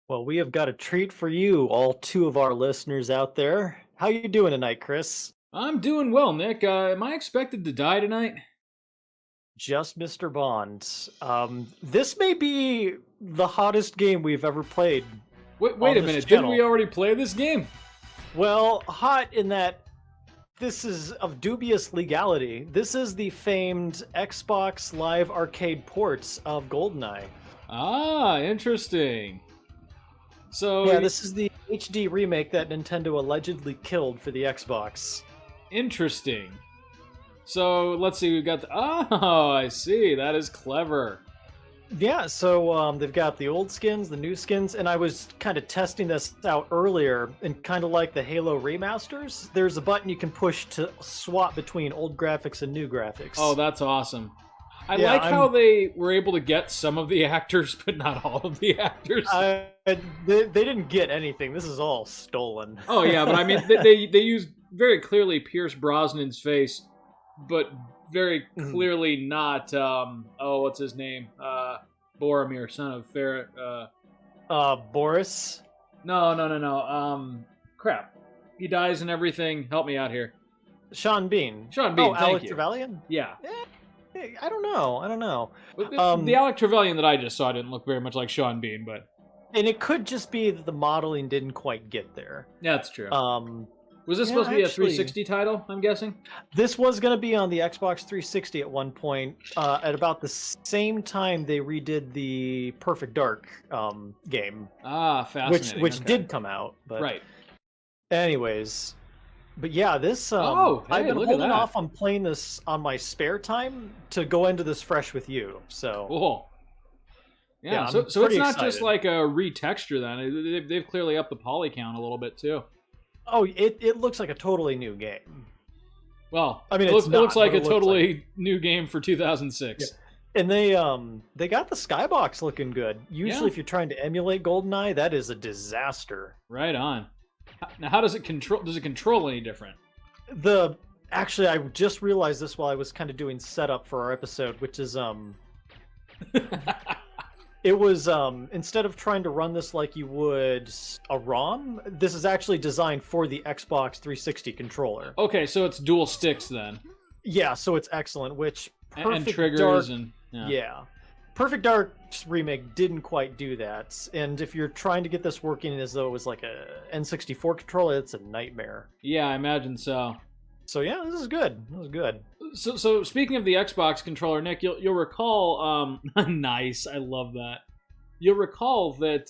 Well, we have got a treat for you, all two of our listeners out there. How you doing tonight, Chris? I'm doing well, Nick. Am I expected to die tonight? Just Mr. Bond. This may be the hottest game we've ever played Wait on a this minute. Didn't we channel. already play this game? Well, hot in that this is of dubious legality. This is the famed Xbox Live Arcade ports of GoldenEye. Ah, interesting. Yeah, So, this is the HD remake that Nintendo allegedly killed for the Xbox. interesting. So, let's see. We've got the. Oh, I see. That is clever. Yeah, so they've got the old skins, the new skins, and I was kind of testing this out earlier, and kind of like the Halo remasters, there's a button you can push to swap between old graphics and new graphics. Oh, that's awesome. I Yeah, like how they were able to get some of the actors, but not all of the actors. they didn't get anything. This is all stolen. Oh yeah, but I mean, they used very clearly Pierce Brosnan's face, but very Mhm. clearly not. Oh, what's his name? Boromir, son of Fer. Boris. No. Crap. He dies and everything. Help me out here. Sean Bean. Sean Bean. Oh, Thank Alex you. Trevelyan? Yeah. I don't know. I don't know. But Um, the Alec Trevelyan that I just saw didn't look very much like Sean Bean, but and it could just be that the modeling didn't quite get there. that's true. Um, Was this yeah, supposed to be a actually- 360 title? I'm guessing. This was going to be on the Xbox 360 at one point. At about the same time, they redid the Perfect Dark game, Ah, fascinating. which okay. did come out. But Right. anyways, but yeah, this Oh, I've hey, been look at holding that. off on playing this on my spare time to go into this fresh with you. So Cool. Yeah, Yeah, I'm so it's pretty not just excited. like a retexture then. They've clearly upped the poly count a little bit too. oh, it looks like a totally new game. Well, I mean, it it's looks not, like but a it looks totally new game for 2006. And they got the skybox looking good. Usually, Yeah. if you're trying to emulate GoldenEye, that is a disaster. Right on. Now, how does it control? Does it control any different? Actually, I just realized this while I was kind of doing setup for our episode, which is it was instead of trying to run this like you would a ROM, this is actually designed for the Xbox 360 controller. Okay, so it's dual sticks then, Yeah, so it's excellent. Which and Perfect triggers Dark, and yeah. Perfect Dark's remake didn't quite do that, and if you're trying to get this working as though it was like a N64 controller, it's a nightmare. Yeah, I imagine so. So yeah, this is good. This is good. So speaking of the Xbox controller, Nick, you'll recall. Nice, I love that. You'll recall that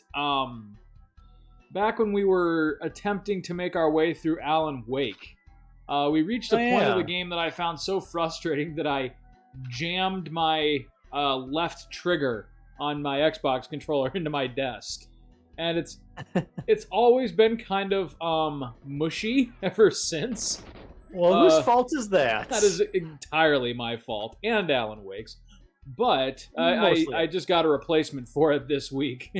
back when we were attempting to make our way through Alan Wake, we reached a Oh, point of yeah. the game that I found so frustrating that I jammed my left trigger on my Xbox controller into my desk, and it's always been kind of mushy ever since. Well, whose fault is that? That is entirely my fault and Alan Wake's. But Mostly. I just got a replacement for it this week.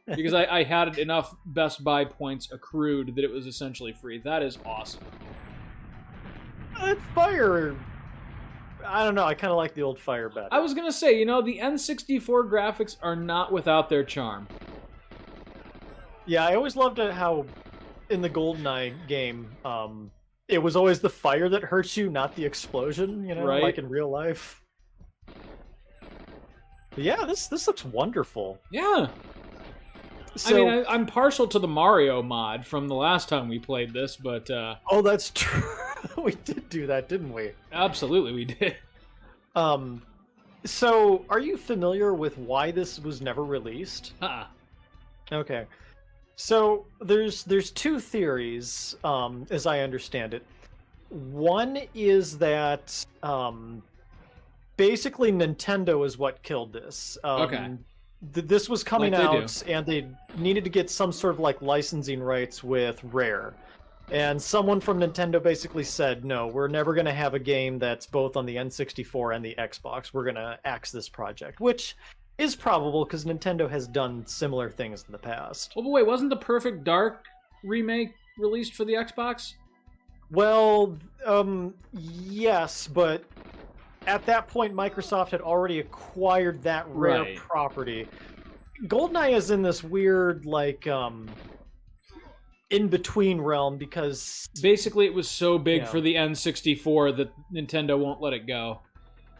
Because I had enough Best Buy points accrued that it was essentially free. That is awesome. That fire. I don't know. I kind of like the old fire better. I was going to say, the N64 graphics are not without their charm. Yeah, I always loved it how in the GoldenEye game, it was always the fire that hurts you, not the explosion. Right. Like in real life. But yeah, this looks wonderful. Yeah. So, I mean, I'm partial to the Mario mod from the last time we played this, but oh, that's true. We did do that, didn't we? absolutely we did. So are you familiar with why this was never released? Huh. Okay. So there's two theories, as I understand it. One is that basically Nintendo is what killed this. Okay. This was coming Like they out, and they needed to get some sort of like licensing rights with Rare. And someone from Nintendo basically said, no, we're never going to have a game that's both on the N64 and the Xbox. We're going to axe this project, which is probable because Nintendo has done similar things in the past. Oh, but wait, wasn't the Perfect Dark remake released for the Xbox? Well, yes, but at that point, Microsoft had already acquired that Rare Right. property. GoldenEye is in this weird, like, in-between realm because... Basically, it was so big Yeah. for the N64 that Nintendo won't let it go.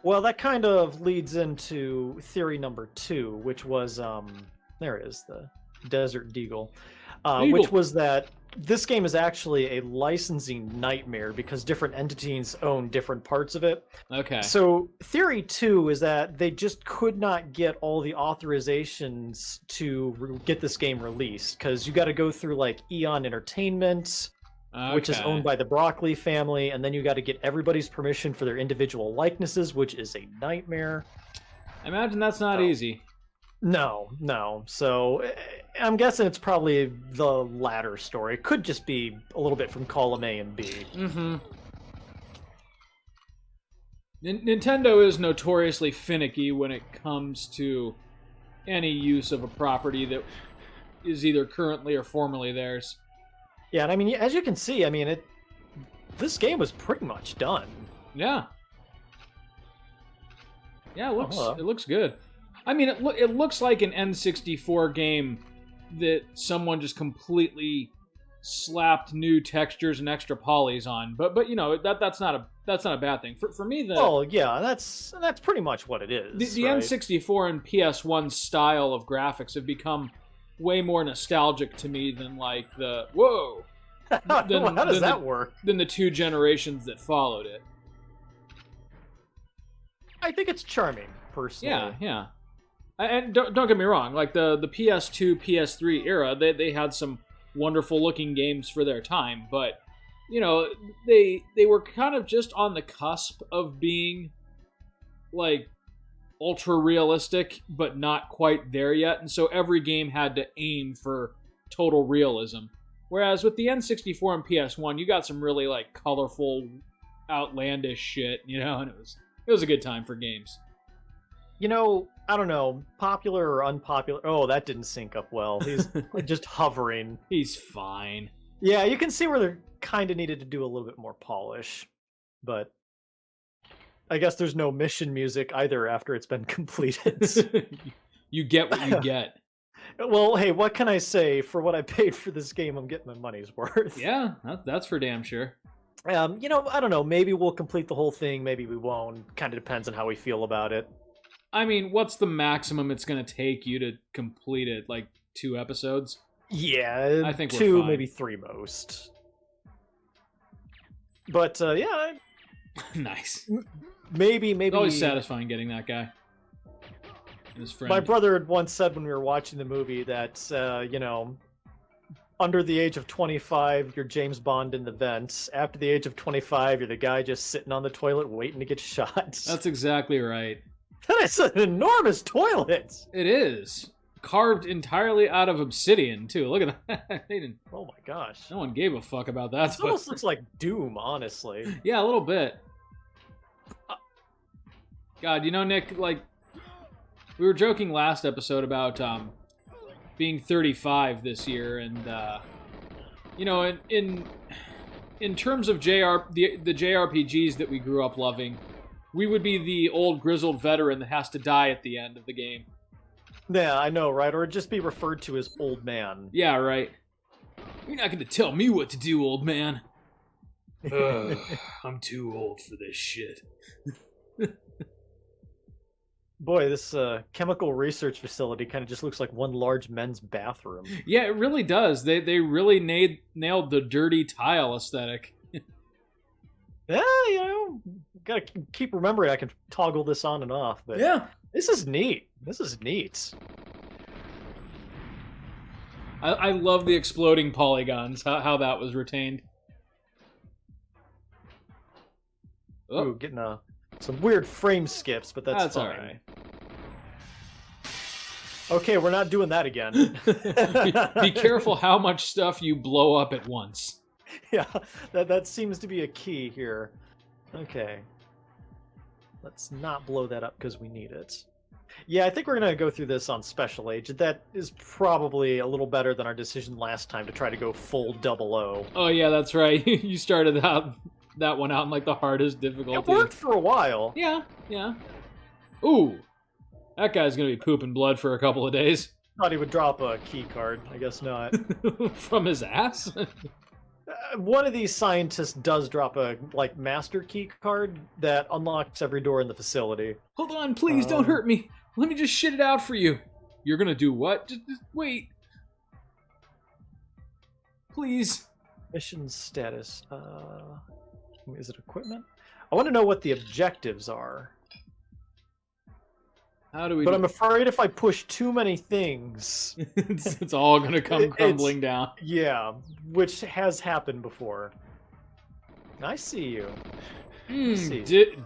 Well, that kind of leads into theory number 2, which was, there it is, the Desert Deagle, which was that this game is actually a licensing nightmare because different entities own different parts of it. Okay. So theory 2 is that they just could not get all the authorizations to get this game released because you got to go through like Eon Entertainment, which is owned by the Broccoli family, and then you got to get everybody's permission for their individual likenesses, which is a nightmare. I imagine that's not easy. No. So I'm guessing it's probably the latter story. It could just be a little bit from column A and B. Mm-hmm. Nintendo is notoriously finicky when it comes to any use of a property that is either currently or formerly theirs. Yeah, and I mean, as you can see, I mean, this game was pretty much done. Yeah. Yeah, it looks good. I mean, it looks like an N64 game that someone just completely slapped new textures and extra polys on. But you know, that's not a bad thing. For me, that's pretty much what it is. The right? N64 and PS1 style of graphics have become way more nostalgic to me than like the How does that work? Than the 2 generations that followed it. I think it's charming, personally. Yeah. And don't get me wrong, like the PS2, PS3 era, they had some wonderful looking games for their time, but you know, they were kind of just on the cusp of being like ultra realistic, but not quite there yet, and so every game had to aim for total realism. Whereas with the N64 and PS1, you got some really like colorful, outlandish shit, you know, and it was a good time for games. You know, I don't know, popular or unpopular. Oh, that didn't sync up well. He's just hovering. He's fine. Yeah, you can see where they kind of needed to do a little bit more polish, but I guess there's no mission music either after it's been completed. You get what you get. Well, hey, what can I say? For what I paid for this game, I'm getting my money's worth. Yeah, that's for damn sure. You know, I don't know. Maybe we'll complete the whole thing. Maybe we won't. Kind of depends on how we feel about it. I mean, what's the maximum it's going to take you to complete it? Like 2 episodes? Yeah, I think 2, we're fine. maybe 3 most. But yeah, nice. Maybe. It's always satisfying getting that guy. His friend. My brother had once said when we were watching the movie that you know, under the age of 25, you're James Bond in the vents. After the age of 25, you're the guy just sitting on the toilet waiting to get shot. That's exactly right. That is an enormous toilet. It is. Carved entirely out of obsidian, too. Look at that. They didn't. Oh my gosh. No one gave a fuck about that. This almost looks like Doom, honestly. Yeah, a little bit. God, you know, Nick, like, we were joking last episode about being 35 this year, and you know, in terms of the JRPGs that we grew up loving, we would be the old grizzled veteran that has to die at the end of the game. Yeah, I know, right? Or just be referred to as old man. Yeah, right. You're not going to tell me what to do, old man. I'm too old for this shit. Boy, this chemical research facility kind of just looks like one large men's bathroom. Yeah, it really does. They really nailed the dirty tile aesthetic. Yeah, you know, gotta keep remembering I can toggle this on and off. But yeah, this is neat. This is neat. I love the exploding polygons. How that was retained. Oh. Ooh, getting some weird frame skips, but that's fine. All right. Okay, we're not doing that again. Be careful how much stuff you blow up at once. Yeah, that seems to be a key here. Okay. Let's not blow that up because we need it. Yeah, I think we're going to go through this on Special Age. That is probably a little better than our decision last time to try to go full 00. Oh, yeah, that's right. You started that one out in like the hardest difficulty. It worked for a while. Yeah. Ooh, that guy's going to be pooping blood for a couple of days. thought he would drop a key card. I guess not. From his ass? One of these scientists does drop a master key card that unlocks every door in the facility. Hold on, please don't hurt me. Let me just shit it out for you. You're gonna do what? Just wait. Please. Mission status. Is it equipment? I want to know what the objectives are. How do we? But I'm afraid if I push too many things, it's all gonna come crumbling down. Yeah, which has happened before. I see you.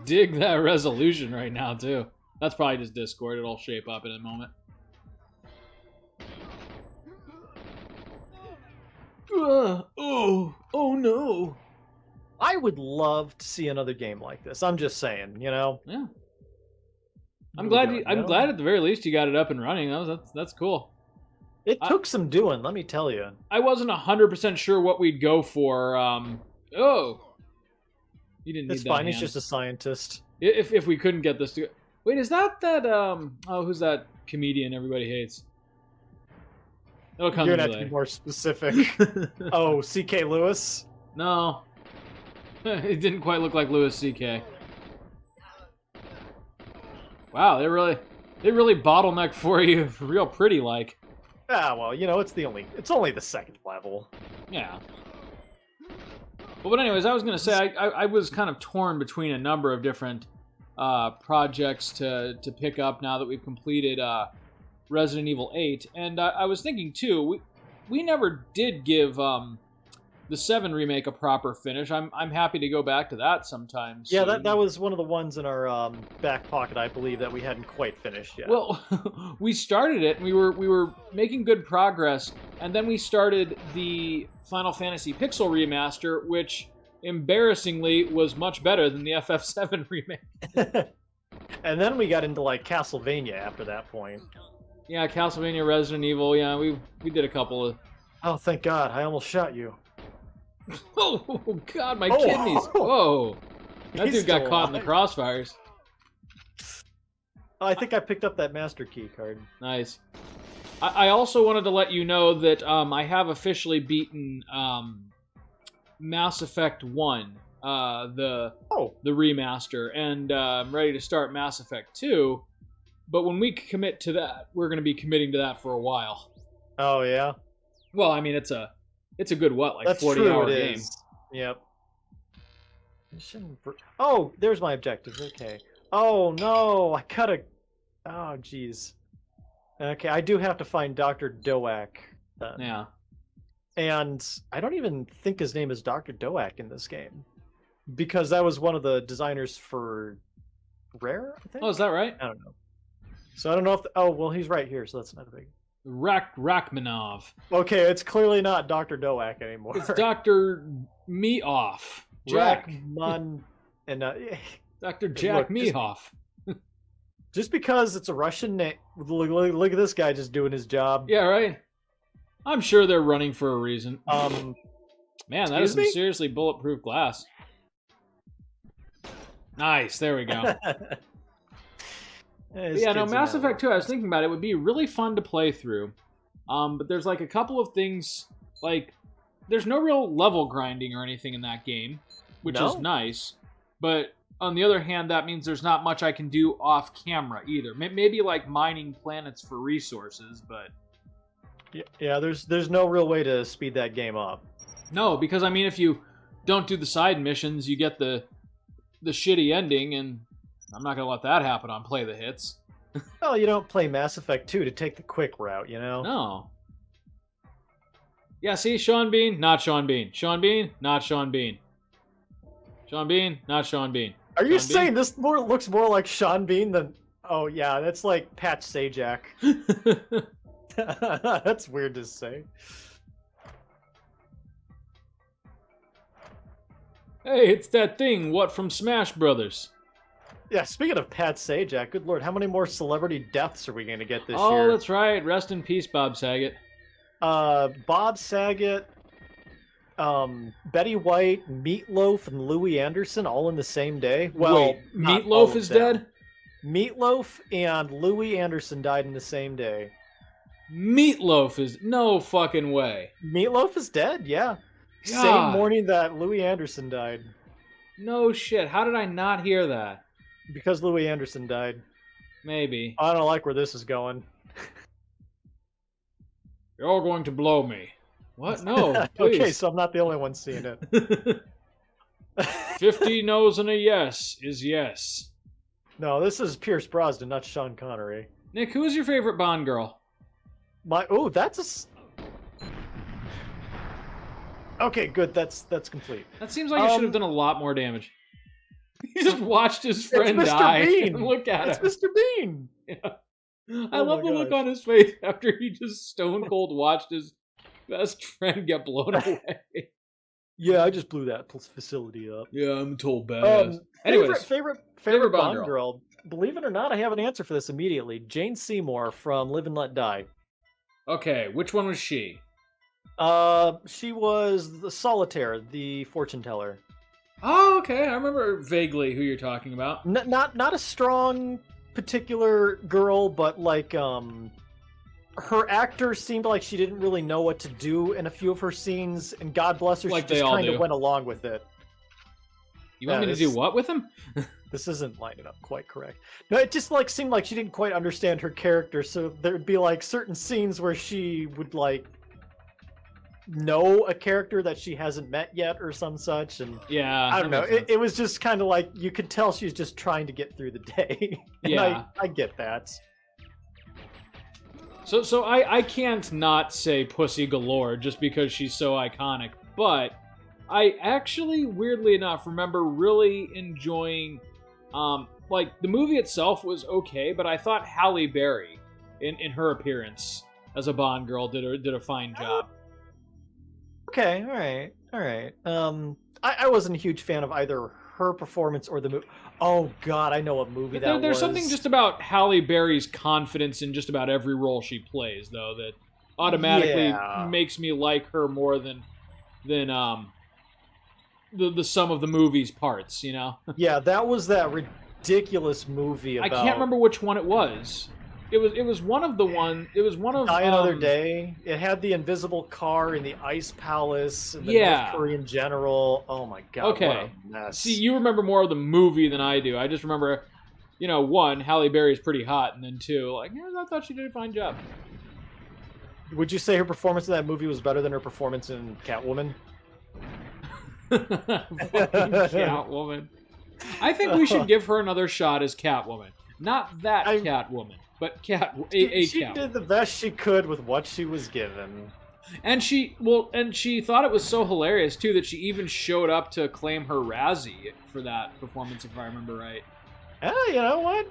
Dig that resolution right now too. That's probably just Discord. It'll shape up in a moment. Oh no. I would love to see another game like this. I'm just saying, you know. Yeah. I'm glad at the very least you got it up and running. That's cool. It took some doing, let me tell you. I wasn't 100% sure what we'd go for. You didn't need It's that fine, hand. he's just a scientist. If we couldn't get this to go. Wait, is that who's that comedian everybody hates? It'll come You're to gonna have to be more specific. Oh, C.K. Lewis? No. It didn't quite look like Louis C.K. Wow, they really bottleneck for you real pretty like. Ah, well, you know, it's only the second level. Yeah. Well, but anyways, I was gonna say I was kind of torn between a number of different projects to pick up now that we've completed Resident Evil 8, and I was thinking too, we never did give the 7 remake a proper finish. I'm happy to go back to that sometime soon. Yeah, that was one of the ones in our back pocket, I believe, that we hadn't quite finished yet. Well, we started it, and we were making good progress, and then we started the Final Fantasy Pixel remaster, which embarrassingly was much better than the FF7 remake. And then we got into like Castlevania after that point. Yeah, Castlevania, Resident Evil. Yeah, we did a couple of. Oh, thank God! I almost shot you. Oh God, my kidneys! Whoa, that dude got caught in the crossfires. I think I picked up that master key card. Nice. I also wanted to let you know that I have officially beaten Mass Effect 1, the remaster, and I'm ready to start Mass Effect 2. But when we commit to that, we're going to be committing to that for a while. Oh yeah. Well, I mean, it's a good what, That's 40-hour true, game. is. Yep. Oh, there's my objectives. Okay. Oh no, I gotta. Oh jeez. Okay, I do have to find Dr. Doak. Yeah. And I don't even think his name is Dr. Doak in this game, because that was one of the designers for Rare, I think. Oh, is that right? I don't know. So I don't know if. Oh well, he's right here, so that's not a big. Rachmanov. Okay, it's clearly not Dr. Doak anymore. It's Dr. Meoff. Jack. And Dr. Jack Meoff. Just because it's a Russian name, look at this guy just doing his job. Yeah, right. I'm sure they're running for a reason. Man, that is some seriously bulletproof glass. Nice, there we go. Yeah, no, Mass Effect 2, I was thinking about it, would be really fun to play through. But there's like a couple of things, like, there's no real level grinding or anything in that game, which is nice. But on the other hand, that means there's not much I can do off camera either. Maybe like mining planets for resources, but yeah, there's no real way to speed that game up. No, because I mean, if you don't do the side missions, you get the shitty ending, and I'm not gonna let that happen on Play the Hits. Well, you don't play Mass Effect 2 to take the quick route, you know? No. Yeah, see, Sean Bean, not Sean Bean. Sean Bean, not Sean Bean. Sean Bean, not Sean Bean. Are you saying this looks more like Sean Bean than... Oh, yeah, that's like Pat Sajak. That's weird to say. Hey, it's that thing, what, from Smash Brothers? Yeah, speaking of Pat Sajak, good lord, how many more celebrity deaths are we going to get this year? Oh, that's right. Rest in peace, Bob Saget. Bob Saget, Betty White, Meatloaf, and Louis Anderson all in the same day. Well, wait, Meatloaf is dead? Meatloaf and Louis Anderson died in the same day. Meatloaf is no fucking way. Meatloaf is dead, yeah. Same God. morning that Louis Anderson died. No shit. How did I not hear that? Because Louis Anderson died. Maybe. I don't like where this is going. You're all going to blow me. What? No, please. Okay, so I'm not the only one seeing it. 50 no's and a yes is yes. No, this is Pierce Brosnan, not Sean Connery. Nick, who is your favorite Bond girl? That's okay, good. That's complete. That seems like it should have done a lot more damage. He just watched his friend it's Mr. die. Bean. And look at him. It's Mr. Bean. Yeah. I Oh love my the look gosh. on his face after he just stone cold watched his best friend get blown away. Yeah, I just blew that facility up. Yeah, I'm told badass. Anyways, Anyways, favorite Bond girl. Believe it or not, I have an answer for this immediately. Jane Seymour from Live and Let Die. okay, which one was she? She was the Solitaire, the fortune teller. Oh, okay. I remember vaguely who you're talking about. Not a strong particular girl, but like her actor seemed like she didn't really know what to do in a few of her scenes, and God bless her, Like she they just all kind do. of went along with it. You want Yeah, me to do what with him? This isn't lining up quite correct. No, it just like seemed like she didn't quite understand her character, so there'd be like certain scenes where she would like know a character that she hasn't met yet or some such, and Yeah. I don't know. that makes sense. It was just kind of like you could tell she's just trying to get through the day. And Yeah. I get that. So I can't not say Pussy Galore just because she's so iconic, but I actually, weirdly enough, remember really enjoying, like, the movie itself was okay, but I thought Halle Berry, in her appearance as a Bond girl, did a fine job. Okay, all right. I wasn't a huge fan of either her performance or the movie. Oh God, I know what movie that There's was. something just about Halle Berry's confidence in just about every role she plays, though, that automatically Yeah. makes me like her more than the sum of the movie's parts, you know? Yeah, that was that ridiculous movie I about can't remember which one it was. It was one of Die Another Day. It had the invisible car in the ice palace and the Yeah. North Korean general. Oh my God, Okay. what a mess. See, you remember more of the movie than I do. I just remember, one, Halle Berry's pretty hot, and then two, like, yeah, I thought she did a fine job. Would you say her performance in that movie was better than her performance in Catwoman? Fucking Catwoman. I think we should give her another shot as Catwoman. Not that Catwoman, but She Catwoman. did the best she could with what she was given. And she thought it was so hilarious too that she even showed up to claim her Razzie for that performance, if I remember right. You know what?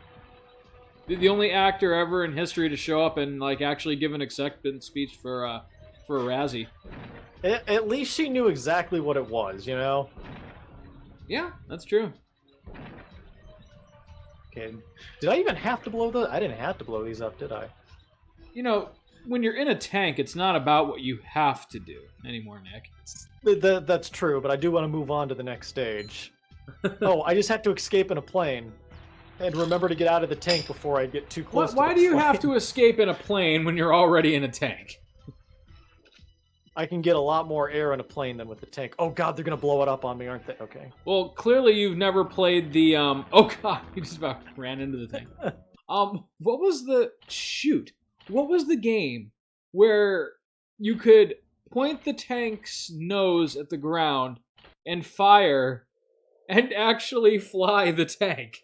The only actor ever in history to show up and like actually give an acceptance speech for a Razzie. At least she knew exactly what it was, you know? Yeah, that's true. Okay. Did I even have to blow those? I didn't have to blow these up, did I? When you're in a tank, it's not about what you have to do anymore, Nick. That's true, but I do want to move on to the next stage. Oh, I just have to escape in a plane. And remember to get out of the tank before I get too close to Why the do you plane. have to escape in a plane when you're already in a tank? I can get a lot more air in a plane than with the tank. Oh God, they're gonna blow it up on me, aren't they? Okay. Well, clearly you've never played the oh god, you just about ran into the tank. What was the game where you could point the tank's nose at the ground and fire and actually fly the tank?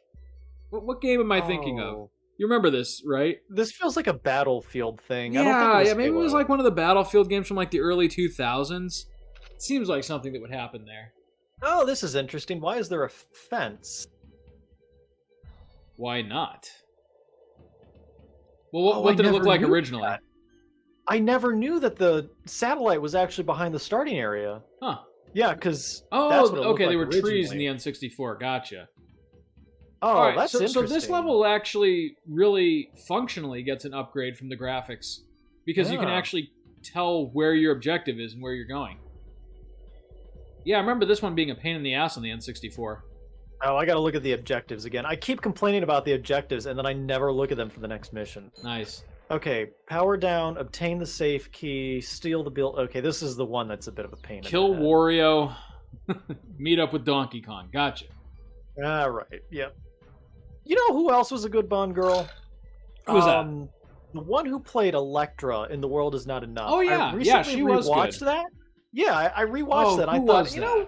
What game am I thinking of? You remember this, right? This feels like a Battlefield thing. I don't Yeah, think it was maybe it was Halo. like one of the Battlefield games from like the early 2000s. It seems like something that would happen there. Oh, this is interesting. Why is there a fence? Why not? Well, what I did it look never like knew originally? that. I never knew that the satellite was actually behind the starting area. Huh. Yeah, because Oh, that's what it looked okay, like there were trees in originally. the N64. Gotcha. Oh, All right, that's so interesting. this level actually really functionally gets an upgrade from the graphics because you can Yeah. actually tell where your objective is and where you're going. Yeah, I remember this one being a pain in the ass on the N64. Oh, I gotta look at the objectives again. I keep complaining about the objectives, and then I never look at them for the next mission. Nice. Okay, power down, obtain the safe key, steal the bill. Okay, this is the one that's a bit of a pain. Kill in the Wario. Meet up with Donkey Kong. Gotcha. head. All right. Yep. You know who else was a good Bond girl? Who was that? The one who played Elektra in The World Is Not Enough. Oh, yeah. I recently Yeah, she was rewatched good. that. Yeah, I rewatched that. I who thought, was you that? know,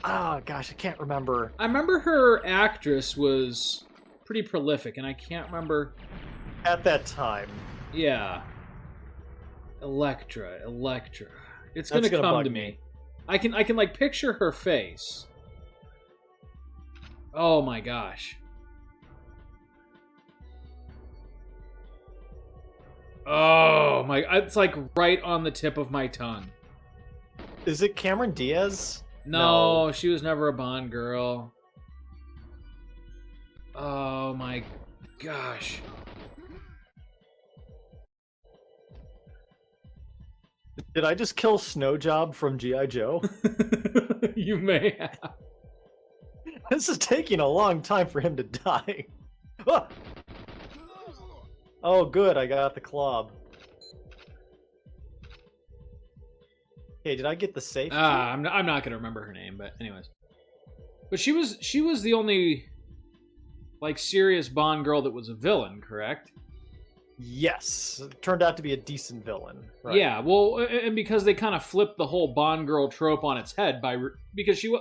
oh gosh, I can't remember. I remember her actress was pretty prolific, and I can't remember. At that time, Yeah. Elektra. It's That's gonna gonna come bug to me. I can like picture her face. Oh my gosh. Oh my! It's like right on the tip of my tongue. is it Cameron Diaz? No, she was never a Bond girl. Oh my gosh. Did I just kill Snowjob from G.I. Joe? You may have. This is taking a long time for him to die. Ah! Oh, good, I got the club. Okay, did I get the safe key? I'm not gonna remember her name, but anyways. But she was the only like serious Bond girl that was a villain, correct? Yes, turned out to be a decent villain. Right. Yeah, well, and because they kind of flipped the whole Bond girl trope on its head because she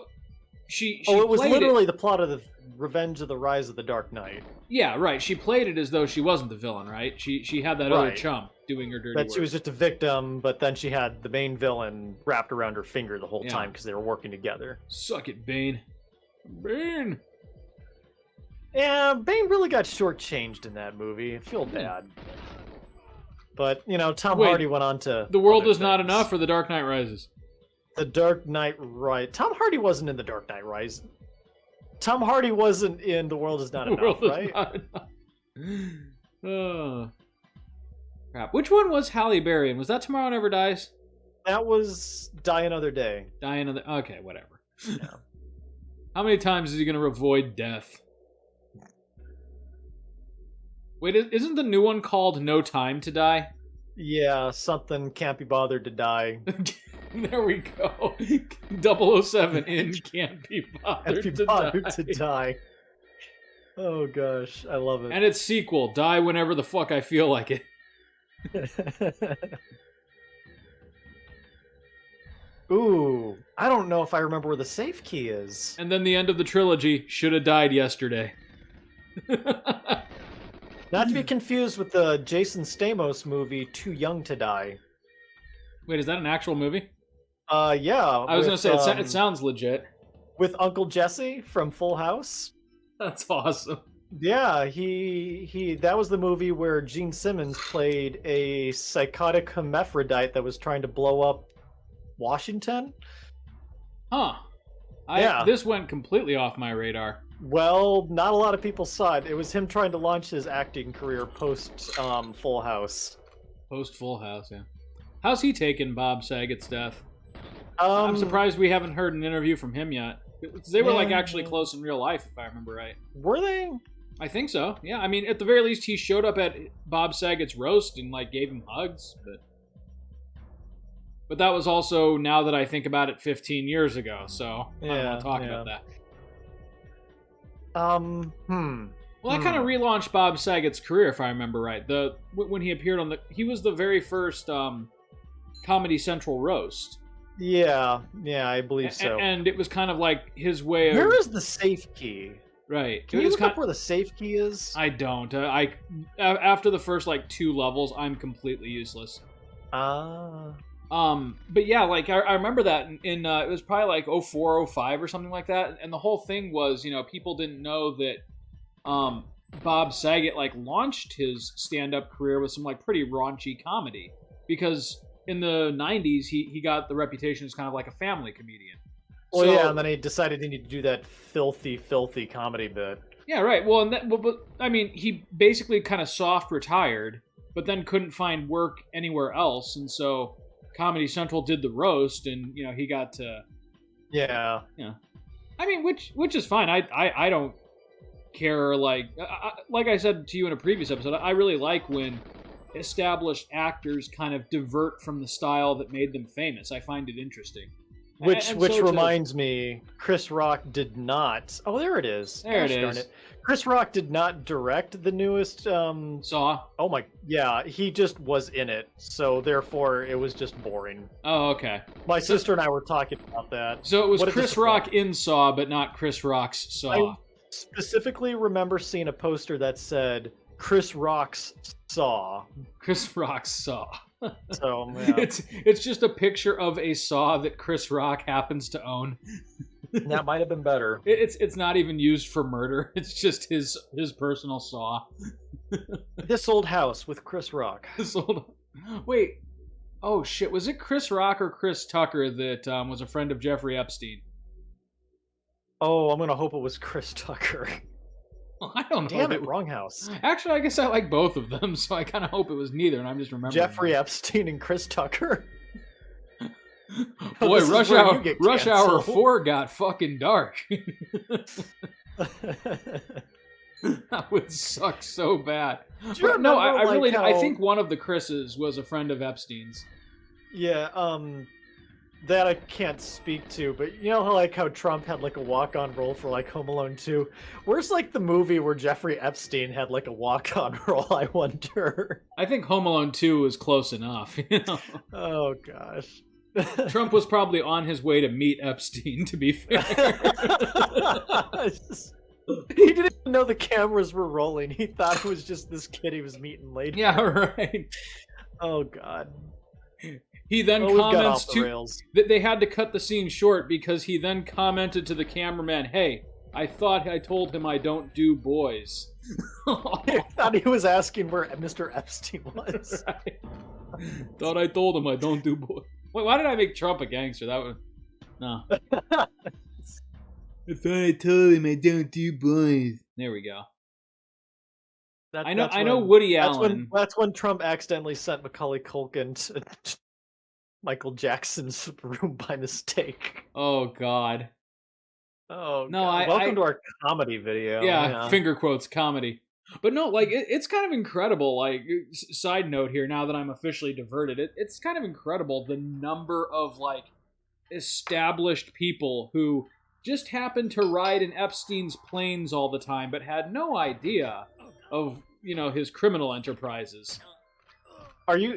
it was played literally the plot of the Revenge of the Rise of the Dark Knight. Yeah, right. She played it as though she wasn't the villain, right? She had that other Right. chump doing her dirty That work. she was just a victim, but then she had the main villain wrapped around her finger the whole Yeah. time because they were working together. Suck it, Bane. Bane. Yeah, Bane really got shortchanged in that movie. I feel bad. But, you know, Tom Wait, Hardy went on to... The World other Is Not things. Enough or The Dark Knight Rises? The Dark Knight Rises. Tom Hardy wasn't in The Dark Knight Rises. Tom Hardy wasn't in The World Is Not The Enough, World right? Is Not Enough. Oh. Crap. Which one was Halle Berry in? Was that Tomorrow Never Dies? That was Die Another Day. Die Another... Okay, whatever. Yeah. How many times is he going to avoid death? Wait, isn't the new one called No Time to Die? Yeah, something can't be bothered to die. There we go. 007 in Can't Be Bothered, Can't be to, bothered die. to die. Oh gosh, I love it. And its sequel, Die Whenever the Fuck I Feel Like It. Ooh, I don't know if I remember where the safe key is. And then the end of the trilogy, Should Have Died Yesterday. Not to be confused with the Jason Stamos movie Too Young to Die. Wait, is that an actual movie? Yeah. I was going to say, with, it sounds legit. with Uncle Jesse from Full House. That's awesome. Yeah, he that was the movie where Gene Simmons played a psychotic hermaphrodite that was trying to blow up Washington. Huh. Yeah. This went completely off my radar. Well, not a lot of people saw it. It was him trying to launch his acting career post Full House. Post Full House, yeah. How's he taking Bob Saget's death? Um, I'm surprised we haven't heard an interview from him yet. They were like Yeah. actually close in real life, if I remember right. Were they? I think so. Yeah, I mean, at the very least, he showed up at Bob Saget's roast and like gave him hugs. But that was also, now that I think about it, 15 years ago. So I don't want to talk about that. Well, that kind of relaunched Bob Saget's career, if I remember right. When he appeared he was the very first Comedy Central roast. Yeah, I believe so. And it was kind of like his way of... Where is the safe key? Right. Can you look up where the safe key is? I don't. After the first like 2 levels, I'm completely useless. Ah. But yeah, like I remember that in it was probably like 04, 05 or something like that, and the whole thing was, people didn't know that Bob Saget like launched his stand-up career with some like pretty raunchy comedy, because in the 90s he got the reputation as kind of like a family comedian. Well, yeah, and then he decided he needed to do that filthy comedy bit. Yeah, right. Well, but I mean, he basically kind of soft retired, but then couldn't find work anywhere else, and so Comedy Central did the roast, and he got to. Yeah. Yeah. I mean, which is fine. I don't care. Like I said to you in a previous episode, I really like when established actors kind of divert from the style that made them famous. I find it interesting. Which And so reminds me, Chris Rock did not. Oh, there it is. There it Gosh darn is. Chris Rock did not direct the newest. Saw. Oh my, yeah, he just was in it, so therefore it was just boring. Oh, okay. My sister and I were talking about that. So it was What a Chris disappointment. Rock in Saw, but not Chris Rock's Saw. I specifically remember seeing a poster that said Chris Rock's Saw. Chris Rock's Saw. So yeah. It's just a picture of a saw that Chris Rock happens to own. That might have been better. It's not even used for murder. It's just his personal saw. This Old House with Chris Rock. Wait. Oh shit! Was it Chris Rock or Chris Tucker that was a friend of Jeffrey Epstein? Oh, I'm gonna hope it was Chris Tucker. I don't know. Damn it, wrong house. Actually, I guess I like both of them, so I kind of hope it was neither, and I'm just remembering. Jeffrey Epstein and Chris Tucker. Boy, This is where you get Rush Hour canceled. 4 got fucking dark. That would suck so bad. Do you But no, I remember, really, like, I how- think one of the Chris's was a friend of Epstein's. Yeah, that I can't speak to, but you know how Trump had like a walk-on role for like Home Alone 2? Where's like the movie where Jeffrey Epstein had like a walk-on role, I wonder? I think Home Alone 2 was close enough. You know? Oh gosh. Trump was probably on his way to meet Epstein, to be fair. He didn't even know the cameras were rolling. He thought it was just this kid he was meeting later. Yeah, right. Oh god. He then Always got comments off the to rails. that they had to cut the scene short because he then commented to the cameraman, "Hey, I thought I told him I don't do boys." I thought he was asking where Mr. Epstein was. Right. Thought I told him I don't do boys. Wait, why did I make Trump a gangster? That was no. I thought I told him I don't do boys. There we go. I know Woody Allen. That's when Trump accidentally sent Macaulay Culkin to Michael Jackson's room by mistake. Oh God. Oh No, God. Welcome to our comedy video. Yeah, finger quotes comedy. But no, like it's kind of incredible. Like, side note here, now that I'm officially diverted, it's kind of incredible the number of like established people who just happened to ride in Epstein's planes all the time, but had no idea of his criminal enterprises.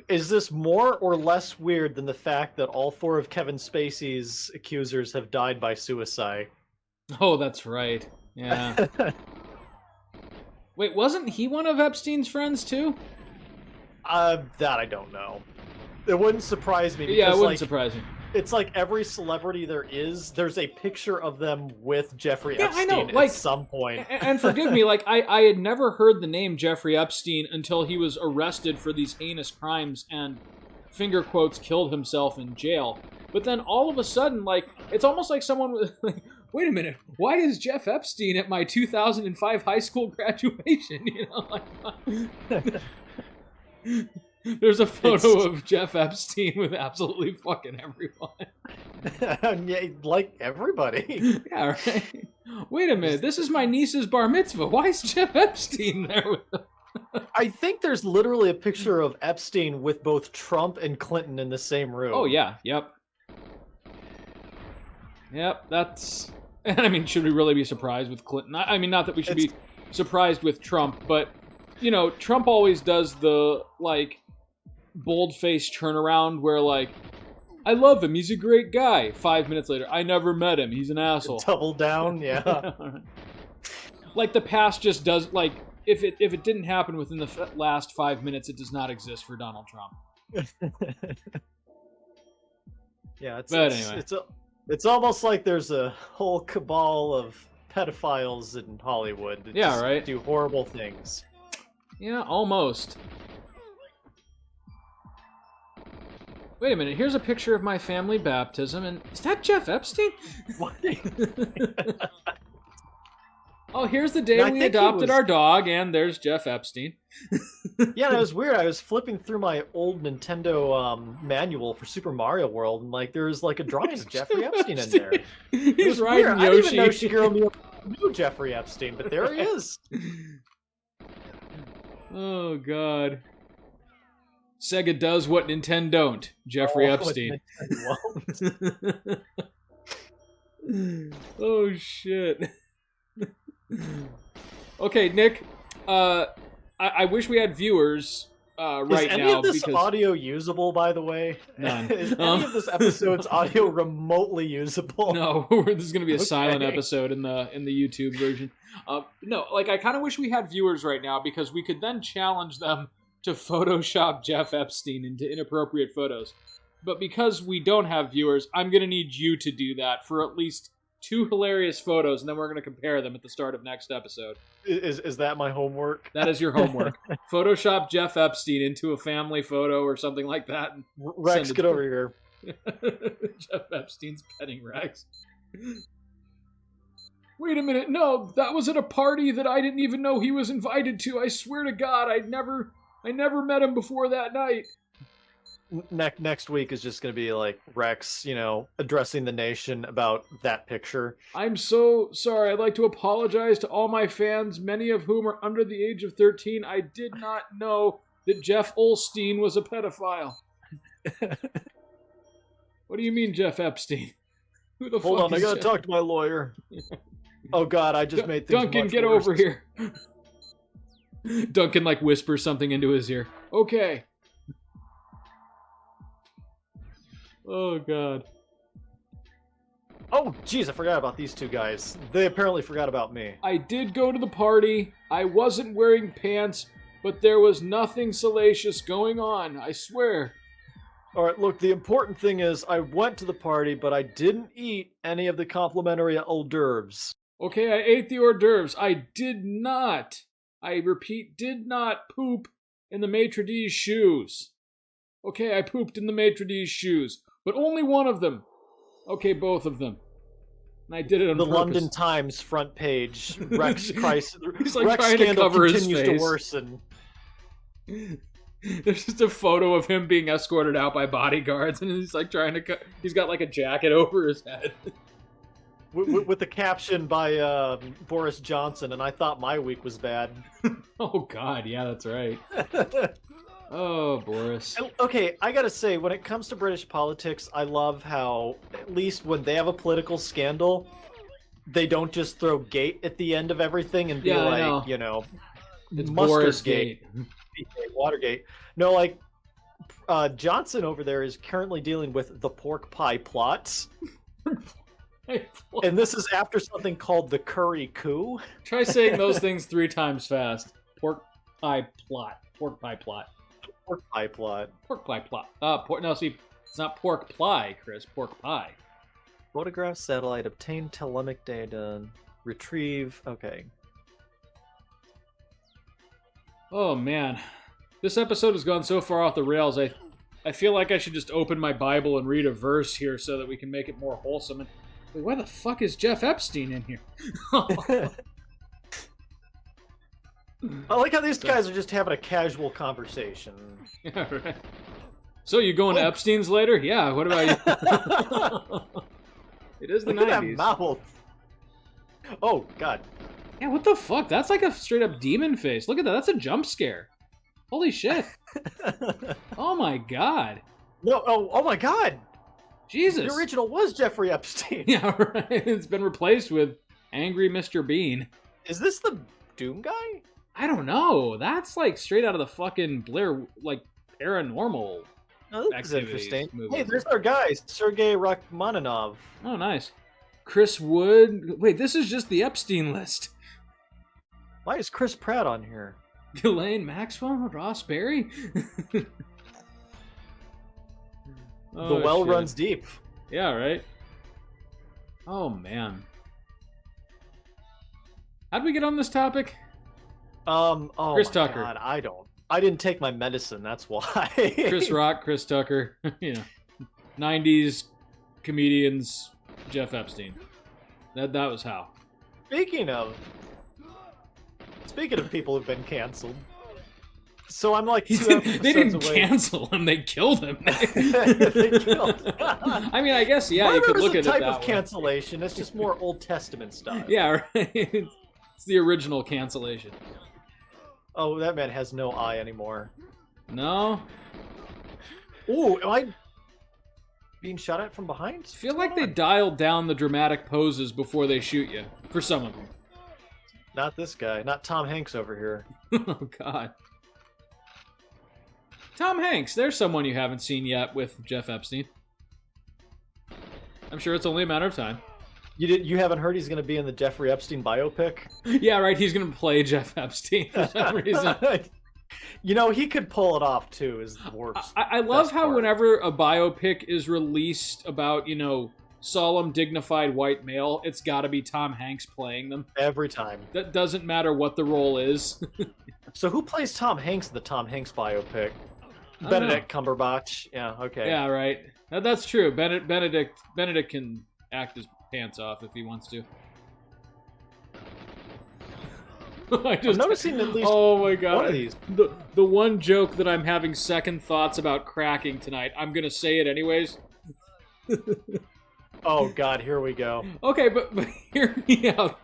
Is this more or less weird than the fact that all 4 of Kevin Spacey's accusers have died by suicide? Oh, that's right. Yeah. Wait, wasn't he one of Epstein's friends too? That I don't know. It wouldn't surprise me. Because, Yeah, it wouldn't surprise me. It's like every celebrity there's a picture of them with Jeffrey Yeah, I Epstein know, like, at some point. And forgive me, like I had never heard the name Jeffrey Epstein until he was arrested for these heinous crimes and finger quotes killed himself in jail. But then all of a sudden, like, it's almost like someone was like, wait a minute, why is Jeff Epstein at my 2005 high school graduation? There's a photo of Jeff Epstein with absolutely fucking everyone. Yeah, like everybody. Yeah, right. Wait a minute, this is my niece's bar mitzvah. Why is Jeff Epstein there with them? I think there's literally a picture of Epstein with both Trump and Clinton in the same room. Oh yeah, yep. Yep, that's... And I mean, should we really be surprised with Clinton? I mean, not that we should be surprised with Trump, but, Trump always does the, like, bold-faced turnaround where, like, I love him, he's a great guy. 5 minutes later, I never met him, he's an asshole. Double down, yeah. Like, the past just does, like, if it didn't happen within the last 5 minutes, it does not exist for Donald Trump. Yeah, Anyway. It's almost like there's a whole cabal of pedophiles in Hollywood that Yeah, just right. do horrible things. Yeah, almost. Wait a minute, here's a picture of my family baptism, and is that Jeff Epstein? What? Oh, here's the day Yeah, I we think he adopted was- our dog, and there's Jeff Epstein. Yeah, that was weird. I was flipping through my old Nintendo manual for Super Mario World, and like there's like a drawing of Jeffrey Epstein in there. It He's was riding weird. I didn't even know Yoshi. Shigeru Miyamoto knew Jeffrey Epstein, but there he is. Oh, God. Sega does what Nintendo don't. Jeffrey Epstein. Oh shit. Okay, Nick. I wish we had viewers right now. Is any of this audio usable, by the way? None. Is any of this episode's audio remotely usable? No, this is going to be a silent episode in the YouTube version. No, like I kind of wish we had viewers right now because we could then challenge them to Photoshop Jeff Epstein into inappropriate photos. But because we don't have viewers, I'm going to need you to do that for at least 2 hilarious photos, and then we're going to compare them at the start of next episode. Is that my homework? That is your homework. Photoshop Jeff Epstein into a family photo or something like that. And Rex, get over here. Jeff Epstein's petting Rex. Wait a minute, no, that was at a party that I didn't even know he was invited to. I swear to God, I never met him before that night. Next week is just going to be like Rex, addressing the nation about that picture. I'm so sorry. I'd like to apologize to all my fans, many of whom are under the age of 13. I did not know that Jeff Olstein was a pedophile. What do you mean, Jeff Epstein? Who the Hold fuck on, I gotta talk to my lawyer. Oh God, I just made things Duncan, much get worse. over here. Duncan whispers something into his ear. Okay. Oh, God. Oh, jeez, I forgot about these 2 guys. They apparently forgot about me. I did go to the party. I wasn't wearing pants, but there was nothing salacious going on, I swear. Alright, look, the important thing is I went to the party, but I didn't eat any of the complimentary hors d'oeuvres. Okay, I ate the hors d'oeuvres. I did not, I repeat, did not poop in the maitre d's' shoes. Okay, I pooped in the maitre d's' shoes. But only one of them. Okay, both of them. And I did it on the purpose. London Times front page. Rex Christ. He's like Rex trying to scandal cover his continues face. to worsen. There's just a photo of him being escorted out by bodyguards, and he's like trying to. He's got like a jacket over his head. With the caption by Boris Johnson, and I thought my week was bad. Oh God, yeah, that's right. Oh, Boris. Okay, I gotta say, when it comes to British politics, I love how, at least when they have a political scandal, they don't just throw gate at the end of everything and be It's Mustard Boris Gate, Watergate. No, like, Johnson over there is currently dealing with the pork pie plots. And this is after something called the curry coup. Try saying those things 3 times fast. Pork pie plot. Pork pie plot. Pork pie plot. Pork pie plot. No, see, it's not pork pie, Chris. Pork pie. Photograph satellite, obtain telemic data, retrieve. Okay. Oh man, this episode has gone so far off the rails. I feel like I should just open my Bible and read a verse here so that we can make it more wholesome. And wait, why the fuck is Jeff Epstein in here? I like how these guys are just having a casual conversation. Yeah, right. So you going to Epstein's later? Yeah. What about you? It is the Look at 90s. that mouth. Oh God. Yeah, what the fuck? That's like a straight up demon face. Look at that. That's a jump scare. Holy shit. Oh my God. No. Oh my God. Jesus. The original was Jeffrey Epstein. Yeah, right. It's been replaced with Angry Mr. Bean. Is this the Doom guy? I don't know. That's like straight out of the fucking Blair, like paranormal. Oh, this is Activities interesting. movie. Hey, there's our guy, Sergei Rachmaninoff. Oh, nice. Chris Wood. Wait, this is just the Epstein list. Why is Chris Pratt on here? Ghislaine Maxwell, Ross Berry. The well runs deep. Yeah, right. Oh man. How'd we get on this topic? Oh Chris my Tucker. God, I didn't take my medicine, that's why. Chris Rock, Chris Tucker, 90s comedians, Jeff Epstein. That was how. Speaking of people who've been canceled, so I'm like 2 episodes they didn't away. cancel him; they killed him. They killed. I mean, I guess you could look at it Murder is a type that of way. cancellation. It's just more Old Testament stuff. Yeah, right. It's the original cancellation. Oh, that man has no eye anymore. No, Ooh, am I being shot at from behind? I feel like they dialed down the dramatic poses before they shoot you, for some of them. Not this guy. Not Tom Hanks over here. Oh, God. Tom Hanks, there's someone you haven't seen yet with Jeff Epstein. I'm sure it's only a matter of time. You haven't heard he's going to be in the Jeffrey Epstein biopic? Yeah, right, he's going to play Jeff Epstein for some reason. You know, he could pull it off, too, is the worst. I love how part. whenever a biopic is released about, you know, solemn, dignified white male, it's got to be Tom Hanks playing them. Every time. That doesn't matter what the role is. So who plays Tom Hanks in the Tom Hanks biopic? I don't Benedict Cumberbatch. Yeah, okay. Yeah, right. That's true. Benedict can act his pants off if he wants to. I'm noticing at least oh my god, one of these. The one joke that I'm having second thoughts about cracking tonight, I'm gonna say it anyways. Oh god, here we go. Okay, but hear me out,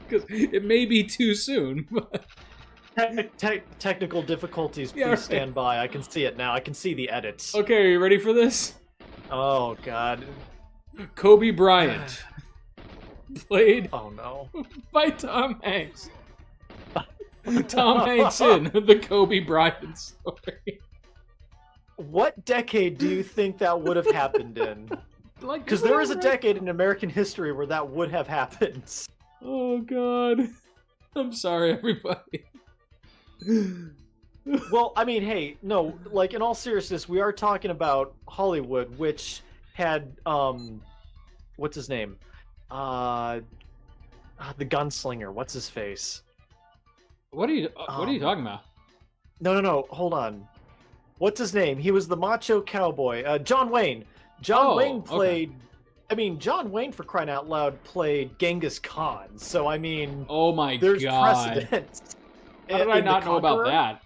because it may be too soon. Technical difficulties, please right. stand by. I can see it now. I can see the edits. Okay, are you ready for this? Oh god. Kobe Bryant played Oh no. by Tom Hanks. Tom Hanks in the Kobe Bryant story. What decade do you think that would have happened in? Because there is a decade in American history where that would have happened. Oh god. I'm sorry, everybody. Well, I mean, hey, no, like, in all seriousness, we are talking about Hollywood, which had, what's his name? The gunslinger, what's his face? What are you talking about? No, hold on. What's his name? He was the macho cowboy. John Wayne. John Wayne played... Okay. I mean, John Wayne, for crying out loud, played Genghis Khan. So, I mean... Oh my there's god. precedent. How did I not know about that?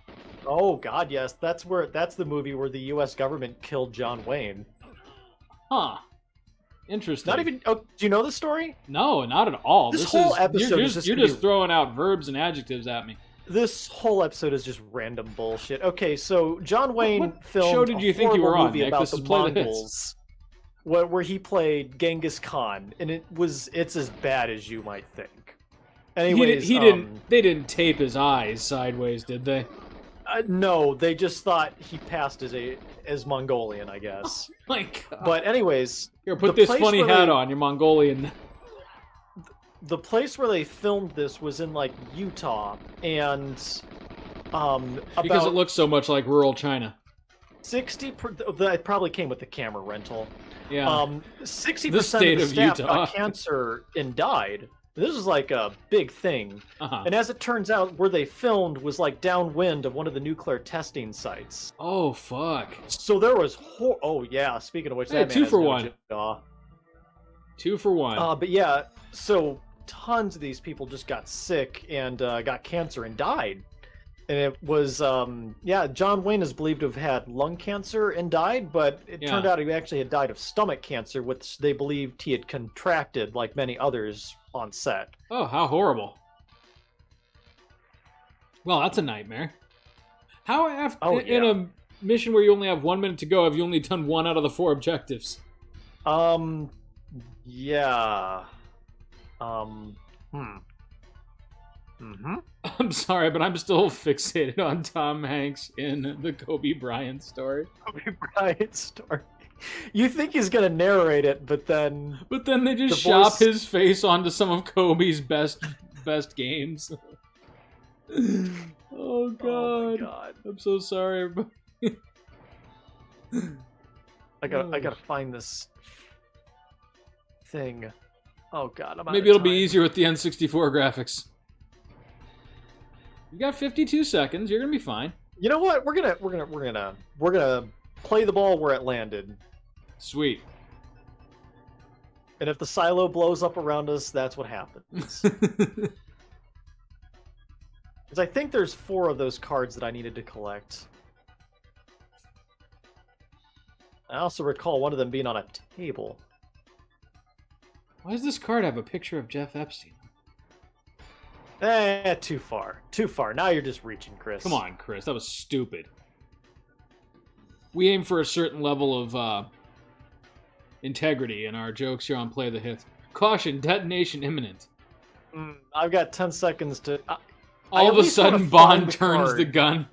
Oh god, yes. That's the movie where the U.S. government killed John Wayne. Huh. Interesting. Not even... Oh, do you know the story? No, not at all. This whole episode is you're just throwing out verbs and adjectives at me. This whole episode is just random bullshit. Okay, so John Wayne what filmed show did you think you were on, movie Nick? about This the is Play the Hits. Mongols, where he played Genghis Khan, and it's as bad as you might think. Anyways, he didn't. They didn't tape his eyes sideways, did they? No, they just thought he passed as Mongolian, I guess. Oh my god. But anyways, here, put this funny hat on. You're Mongolian. The place where they filmed this was in like Utah, and because it looks so much like rural China. That probably came with the camera rental. Yeah. 60% the state of the of staff Utah got cancer and died. This is like a big thing. And as it turns out, where they filmed was like downwind of one of the nuclear testing sites. Oh fuck. So there was oh yeah. Speaking of which, hey, that man 2 has for no 1. jaw. 2 for 1. But yeah, so tons of these people just got sick and got cancer and died. And it was, John Wayne is believed to have had lung cancer and died, but it turned out he actually had died of stomach cancer, which they believed he had contracted, like many others on set. Oh, how horrible. Well, that's a nightmare. How, in a mission where you only have 1 minute to go, have you only done 1 out of the 4 objectives? Yeah. I'm sorry, but I'm still fixated on Tom Hanks in the Kobe Bryant story. Kobe Bryant story. You think he's gonna narrate it, but then they just shop his face onto some of Kobe's best games. Oh god. Oh my god. I'm so sorry, everybody. I gotta find this thing. Oh god, maybe it'll be easier with the N64 graphics. You got 52 seconds. You're gonna be fine. You know what? We're gonna play the ball where it landed. Sweet. And if the silo blows up around us, that's what happens. Because I think there's 4 of those cards that I needed to collect. I also recall one of them being on a table. Why does this card have a picture of Jeff Epstein? Too far. Too far. Now you're just reaching, Chris. Come on, Chris. That was stupid. we aim for a certain level of integrity in our jokes here on Play the Hits. Caution, detonation imminent. I've got 10 seconds to... All of a sudden, Bond turns the gun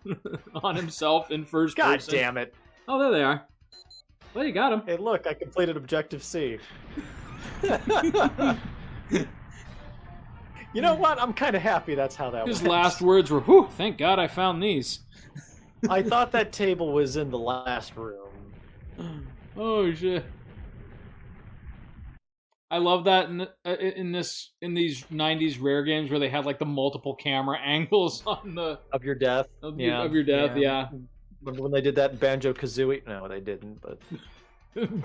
on himself in first person. God damn it. Oh, there they are. Well, you got him. Hey, look, I completed Objective C. You know what? I'm kind of happy that's how that His went. last words were, whew, thank God I found these. I thought that table was in the last room. Oh, shit. I love that in these 90s rare games where they had like the multiple camera angles on the... Of your death? Of your death, yeah. Remember when they did that in Banjo-Kazooie? No, they didn't, but...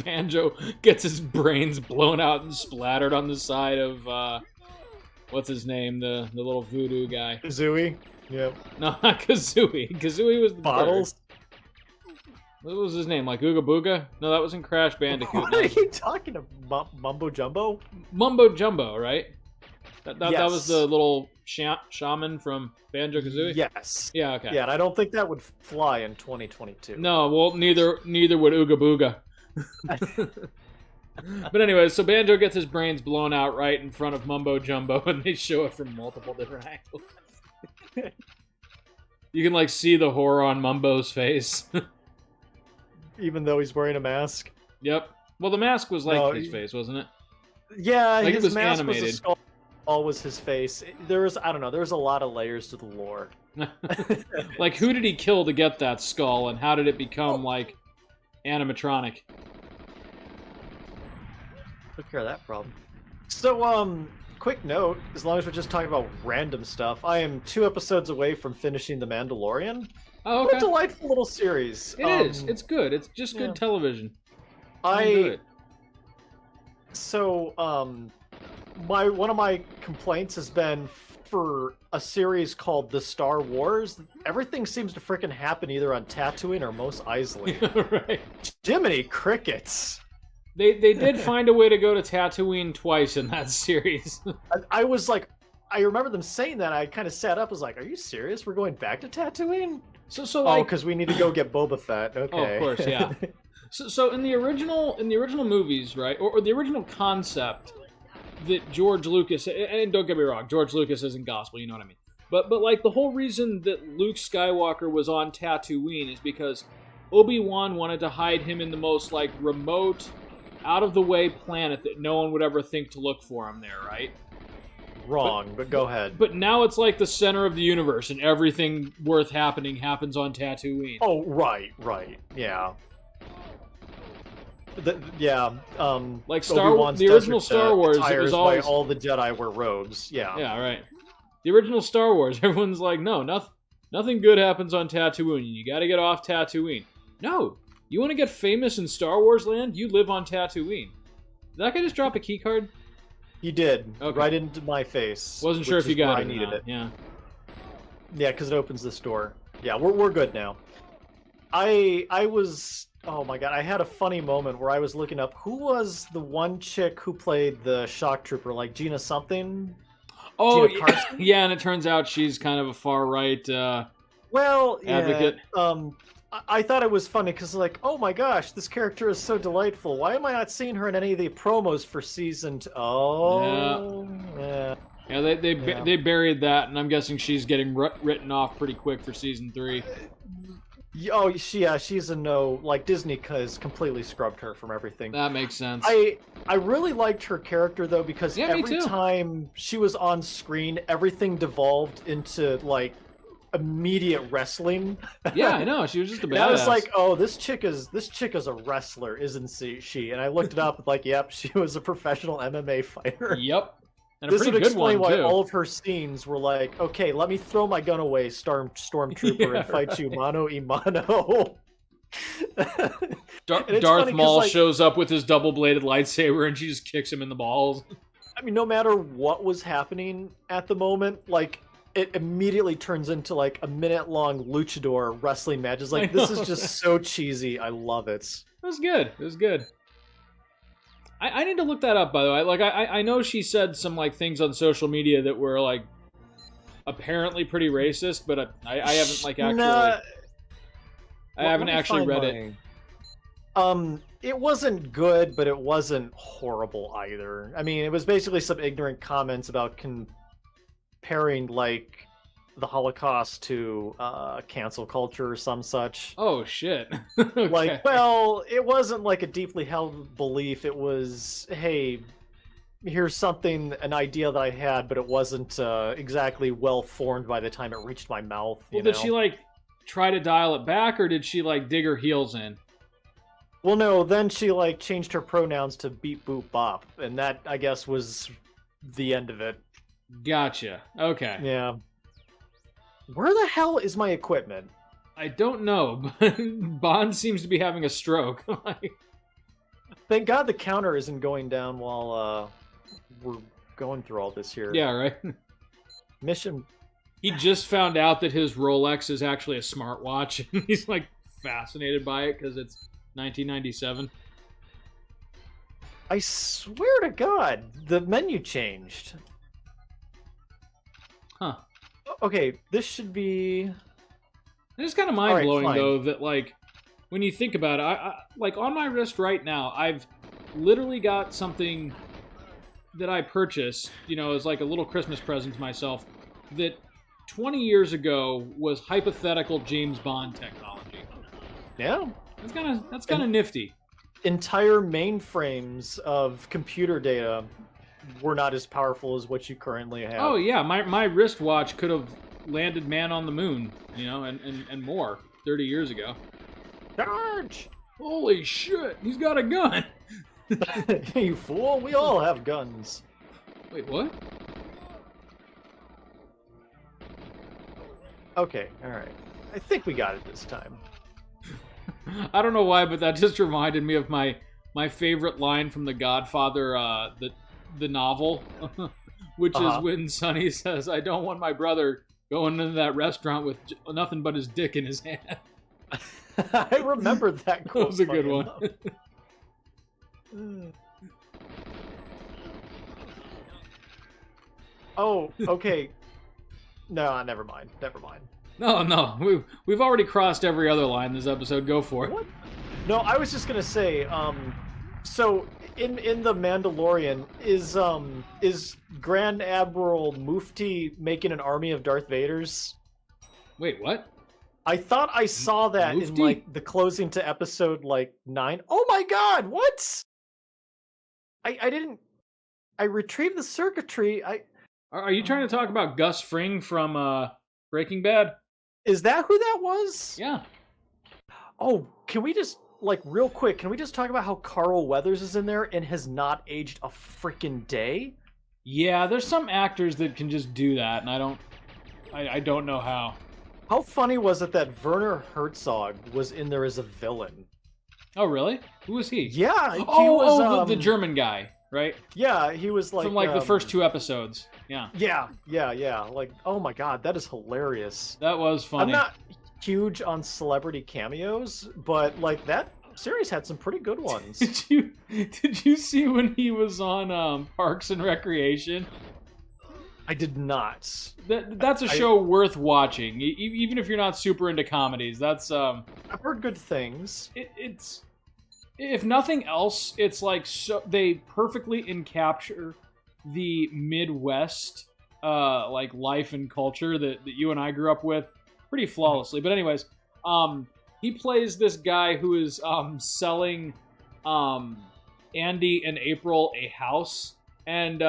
Banjo gets his brains blown out and splattered on the side of, what's his name? The little voodoo guy. Kazooie? Yep. No, not Kazooie. Kazooie was the Bottles? bird. What was his name? Like Ooga Booga? No, that was in Crash Bandicoot. What are you talking about? Mumbo Jumbo? Mumbo Jumbo, right? That Yes. was the little shaman from Banjo-Kazooie? Yes. Yeah, okay. Yeah, and I don't think that would fly in 2022. No, well, neither would Ooga Booga. But anyway, so Banjo gets his brains blown out right in front of Mumbo Jumbo, and they show it from multiple different angles. You can, like, see the horror on Mumbo's face. Even though he's wearing a mask? Yep. Well, the mask was like his face, wasn't it? Yeah, Like, it his was mask animated. was a skull. All was his face. There was, I don't know, there's a lot of layers to the lore. Like, who did he kill to get that skull, and how did it become, like, animatronic? Took care of that problem. So, quick note, as long as we're just talking about random stuff, I am 2 episodes away from finishing The Mandalorian. Oh, What okay. a delightful little series. It is. It's good. It's just good television. So, one of my complaints has been for a series called The Star Wars, everything seems to frickin' happen either on Tatooine or Mos Eisley. Right. Jiminy Crickets. They did find a way to go to Tatooine twice in that series. I was like, I remember them saying that. I kind of sat up, was like, "Are you serious? We're going back to Tatooine?" So like, because we need to go get Boba Fett. Okay. Oh, of course, yeah. So in the original movies, right, or the original concept that George Lucas, and don't get me wrong, George Lucas isn't gospel, you know what I mean. But like the whole reason that Luke Skywalker was on Tatooine is because Obi-Wan wanted to hide him in the most like remote, out of the way planet that no one would ever think to look for him there, right? Wrong, but go ahead. But now it's like the center of the universe, and everything worth happening happens on Tatooine. Oh, right, yeah. Like Obi-Wan's the original desert, Star Wars, it attires was always why all the Jedi wear robes. Yeah. Yeah, right. The original Star Wars, everyone's like, no, nothing good happens on Tatooine. You got to get off Tatooine. No, you want to get famous in Star Wars land? You live on Tatooine. Did that guy just drop a key card? He did, Okay. right into my face. Wasn't sure which if you is where got I it. needed or not. it. Yeah. Yeah, because it opens this door. Yeah, we're good now. I was, oh my god, I had a funny moment where I was looking up who was the one chick who played the shock trooper, like Gina something. Oh, Gina Carson? yeah, and it turns out she's kind of a far right advocate. Yeah, I thought it was funny because, like, oh my gosh, this character is so delightful. Why am I not seeing her in any of the promos for season 2? Oh, yeah. Yeah, they buried that, and I'm guessing she's getting written off pretty quick for season 3. Oh, she's a no. Like, Disney has completely scrubbed her from everything. That makes sense. I really liked her character, though, because Yeah, me every too. time she was on screen, everything devolved into, like, immediate wrestling. Yeah, I know. She was just a badass. And I was like, oh, this chick is a wrestler, isn't she? And I looked it up, like, yep, she was a professional MMA fighter. Yep. And a This would pretty good one, explain why too. all of her scenes were like, okay, let me throw my gun away, Stormtrooper, Yeah, and fight right. you mano a mano. And it's Darth funny 'cause, Maul like, shows up with his double-bladed lightsaber, and she just kicks him in the balls. I mean, no matter what was happening at the moment, like, it immediately turns into, like, a minute-long luchador wrestling matches. Like, I this know. is just so cheesy. I love it. It was good. It was good. I need to look that up, by the way. Like, I know she said some, like, things on social media that were, like, apparently pretty racist, but I haven't, like, actually... I haven't actually read it. It wasn't good, but it wasn't horrible either. I mean, it was basically some ignorant comments about comparing, like, the Holocaust to cancel culture or some such. Oh, shit. Okay. Like, well, it wasn't like a deeply held belief. It was, hey, here's something, an idea that I had, but it wasn't exactly well formed by the time it reached my mouth. Well, did she, like, try to dial it back, or did she, like, dig her heels in? Well, no, then she, like, changed her pronouns to beep boop bop, and that, I guess, was the end of it. Gotcha. Okay. Yeah. Where the hell is my equipment? I don't know, but Bond seems to be having a stroke. Thank God the counter isn't going down while we're going through all this here. Yeah, right? Mission. He just found out that his Rolex is actually a smartwatch. He's, like, fascinated by it because it's 1997. I swear to God, the menu changed. Huh. Okay, this should be... It's kind of mind-blowing, fine. though, that, like, when you think about it, I like, on my wrist right now, I've literally got something that I purchased, you know, as, like, a little Christmas present to myself, that 20 years ago was hypothetical James Bond technology. Yeah. That's kind of nifty. Entire mainframes of computer data were not as powerful as what you currently have. Oh, yeah, my wristwatch could have landed man on the moon, you know, and more 30 years ago. Charge! Holy shit, he's got a gun! You fool, we all have guns. Wait, what? Okay, alright. I think we got it this time. I don't know why, but that just reminded me of my favorite line from The Godfather, the novel, which is when Sonny says, "I don't want my brother going into that restaurant with nothing but his dick in his hand." I remember that quote. That was a good one. Oh, okay. No, never mind. No, we've already crossed every other line this episode. Go for it. What? No, I was just gonna say, so in the Mandalorian, is Grand Admiral Mufti making an army of Darth Vaders? Wait, what? I thought I saw that Mufti? in, like, the closing to episode, like, 9. Oh my God, what? I didn't... I retrieved the circuitry, Are you trying to talk about Gus Fring from Breaking Bad? Is that who that was? Yeah. Oh, can we just, like, real quick, can we just talk about how Carl Weathers is in there and has not aged a freaking day? Yeah, there's some actors that can just do that, and I don't know how. How funny was it that Werner Herzog was in there as a villain? Oh, really? Who was he? Yeah, he was... the German guy, right? Yeah, he was like... From, like, the first 2 episodes. Yeah. Yeah. Like, oh my God, that is hilarious. That was funny. I'm not huge on celebrity cameos, but, like, that series had some pretty good ones. Did you see when he was on Parks and Recreation? I did not. That's a show worth watching, even if you're not super into comedies. That's I've heard good things. It's if nothing else, it's like so they perfectly encapture the Midwest like life and culture that you and I grew up with pretty flawlessly. But anyways, he plays this guy who is selling Andy and April a house. And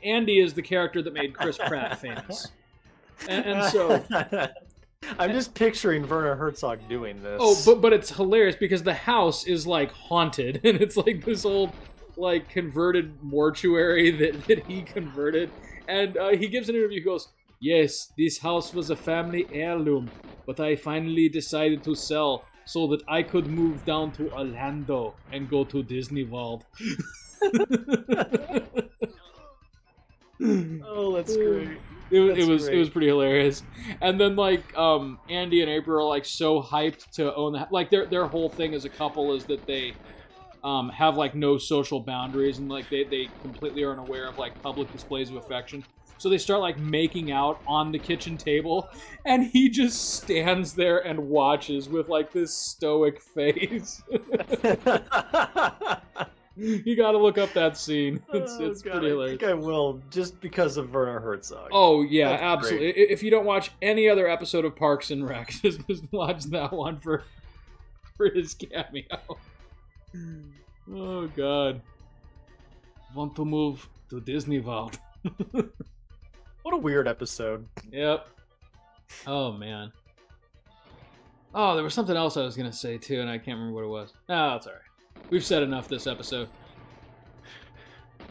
Andy is the character that made Chris Pratt famous. And so... I'm just picturing Werner Herzog doing this. Oh, but it's hilarious because the house is, like, haunted. And it's, like, this old, like, converted mortuary that he converted. And he gives an interview. He goes, "Yes, this house was a family heirloom. But I finally decided to sell so that I could move down to Orlando and go to Disney World." Oh, that's great. It was pretty hilarious. And then, like, Andy and April are, like, so hyped to own that. Like, their whole thing as a couple is that they have, like, no social boundaries, and, like, they completely are unaware of, like, public displays of affection. So they start like making out on the kitchen table, and he just stands there and watches with like this stoic face. You got to look up that scene. It's God, pretty hilarious. I think I will, just because of Werner Herzog. Oh yeah, That's absolutely. great. If you don't watch any other episode of Parks and Rec, just watch that one for his cameo. Oh God. Want to move to Disney World. What a weird episode. Yep. Oh man. Oh, there was something else I was gonna say too, and I can't remember what it was. Oh, that's alright. We've said enough this episode.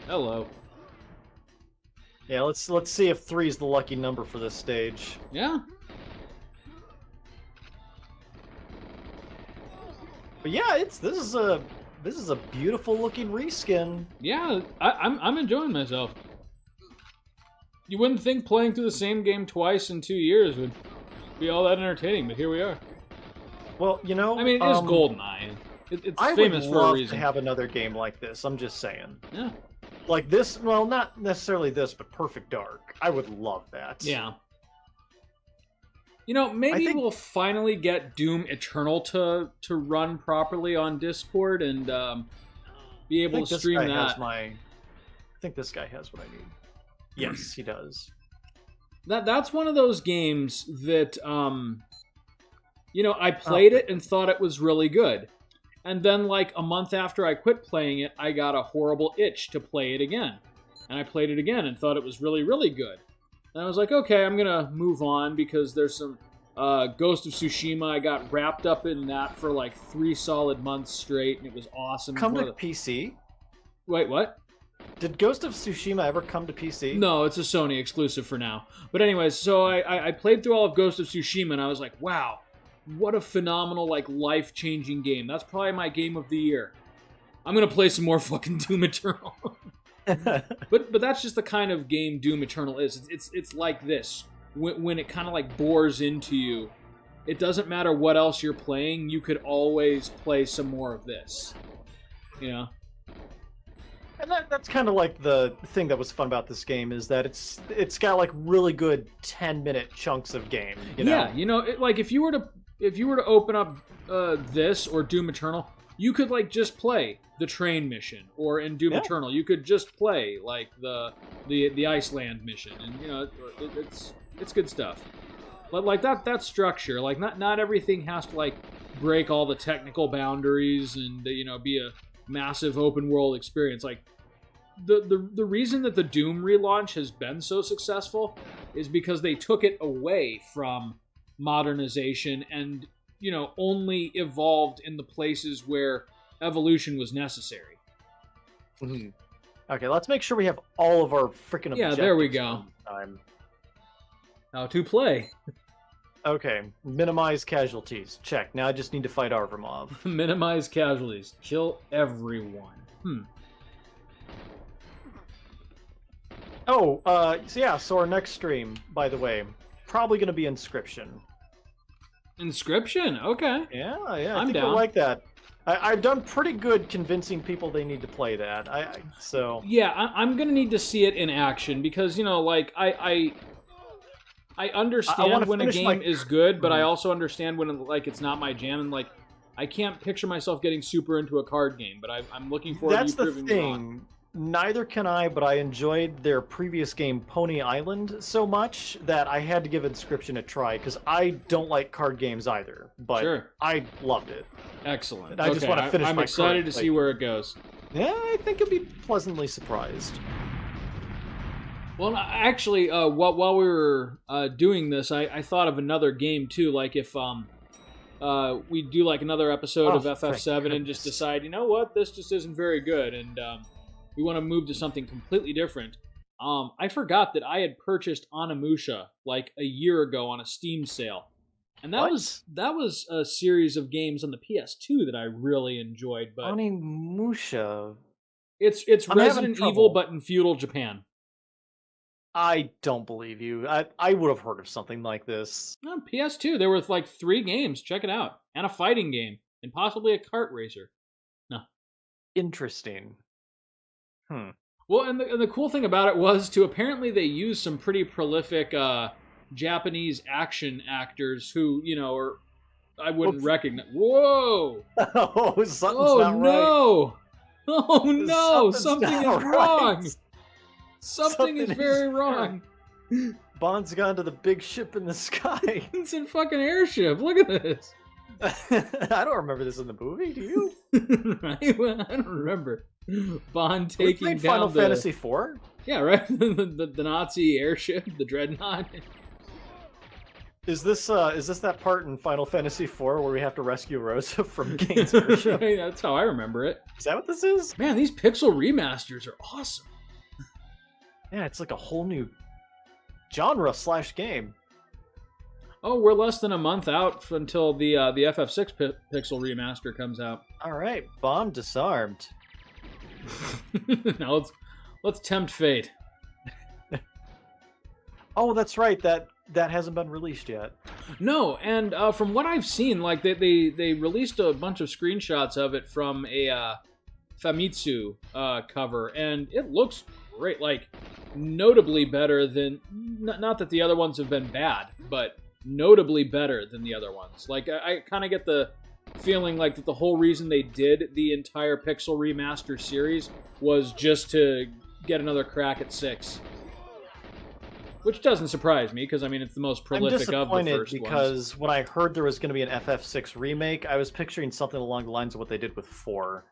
Hello. Yeah, let's see if 3 is the lucky number for this stage. Yeah. But yeah, this is a beautiful looking reskin. Yeah, I'm enjoying myself. You wouldn't think playing through the same game twice in 2 years would be all that entertaining, but here we are. Well, you know, I mean, it is GoldenEye. It's I famous would for a love reason. to have another game like this. I'm just saying. Yeah. Like this, well, not necessarily this, but Perfect Dark. I would love that. Yeah. You know, maybe think- we'll finally get Doom Eternal to run properly on Discord and be I able think to this stream guy that. has I think this guy has what I need. Yes, he does. That's one of those games that you know, I played it and thought it was really good. And then like a month after I quit playing it, I got a horrible itch to play it again. And I played it again and thought it was really, really good. And I was like, okay, I'm gonna move on because there's some Ghost of Tsushima. I got wrapped up in that for like 3 solid months straight, and it was awesome. Come to PC? Wait, what? Did Ghost of Tsushima ever come to PC? No, it's a Sony exclusive for now. But anyways, so I played through all of Ghost of Tsushima, and I was like, wow, what a phenomenal, like, life-changing game. That's probably my game of the year. I'm gonna play some more fucking Doom Eternal. But that's just the kind of game Doom Eternal is. It's like this. When it kind of like bores into you, it doesn't matter what else you're playing, you could always play some more of this. You know? And that's kind of like the thing that was fun about this game is that it's got like really good 10-minute chunks of game. You know? Yeah, you know, like if you were to open up this or Doom Eternal, you could like just play the train mission, or in Doom Eternal, you could just play like the Iceland mission, and you know it's good stuff. But like that structure, like not everything has to like break all the technical boundaries and you know be a massive open world experience. Like the reason that the Doom relaunch has been so successful is because they took it away from modernization and you know only evolved in the places where evolution was necessary. Mm-hmm. Okay, let's make sure we have all of our freaking objectives. Yeah, there we go. Time. How to play. Okay, minimize casualties. Check. Now I just need to fight Arvamov. Minimize casualties. Kill everyone. Oh, so our next stream, by the way, probably going to be Inscription. Inscription? Okay. Yeah, I I'm think down. you'll like that. I've done pretty good convincing people they need to play that. Yeah, I'm gonna need to see it in action because you know, like I understand when a game is good, but I also understand when like it's not my jam, and like I can't picture myself getting super into a card game. But I'm looking forward That's to you the proving me thing. wrong. Neither can I, but I enjoyed their previous game, Pony Island, so much that I had to give Inscription a try, because I don't like card games either, but Sure. I loved it. Excellent. I just want to finish I'm my excited current to see where it goes. Yeah, I think you'll be pleasantly surprised. Well, actually, while we were doing this, I thought of another game too. Like if we do like another episode of FF7 and just decide, you know what, this just isn't very good, and we want to move to something completely different. I forgot that I had purchased Onimusha like a year ago on a Steam sale, and that was a series of games on the PS2 that I really enjoyed. But Onimusha. It's I'm having Resident trouble. Evil, but in feudal Japan. I don't believe you. I would have heard of something like this. On PS2, there were like 3 games. Check it out, and a fighting game, and possibly a kart racer. No. Interesting. Well, and the cool thing about it was, too, apparently they used some pretty prolific Japanese action actors who, you know, are, I wouldn't recognize. Whoa! Oh, something's Oh, not right. no! Oh, no! Something is not wrong! right. Something is very wrong. Bond's gone to the big ship in the sky. It's a fucking airship. Look at this. I don't remember this in the movie. Do you? Right? Well, I don't remember. Bond taking down Final Fantasy IV? Yeah, right. the Nazi airship, the dreadnought. Is this that part in Final Fantasy IV where we have to rescue Rosa from Kane's airship? Right, that's how I remember it. Is that what this is? Man, these pixel remasters are awesome. Yeah, it's like a whole new genre/game. Oh, we're less than a month out until the FF6 pixel remaster comes out. All right, bomb disarmed. Now let's tempt fate. Oh, that's right. That hasn't been released yet. No, and from what I've seen, like they released a bunch of screenshots of it from a Famitsu cover, and it looks great. Like notably better than not that the other ones have been bad, but notably better than the other ones. Like I kind of get the feeling like that the whole reason they did the entire Pixel Remaster series was just to get another crack at 6. Which doesn't surprise me, because I mean it's the most prolific of the first because when I heard there was going to be an FF6 remake, I was picturing something along the lines of what they did with 4.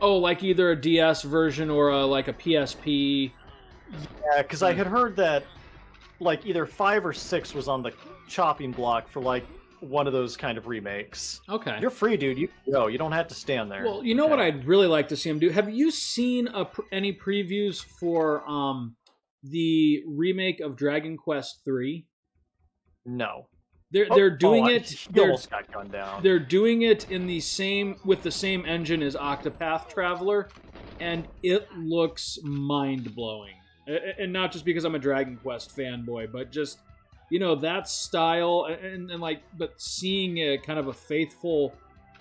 Oh, like either a DS version or like a PSP. Yeah, because I had heard that like either 5 or 6 was on the chopping block for like one of those kind of remakes. Okay. You're free, dude. You can go. You don't have to stand there. Well, you know what I'd really like to see them do? Have you seen any previews for the remake of Dragon Quest III? No. They're doing it. He almost got gunned down. They're doing it in the same engine as Octopath Traveler, and it looks mind blowing. And not just because I'm a Dragon Quest fanboy, but just that style and like, but seeing a kind of a faithful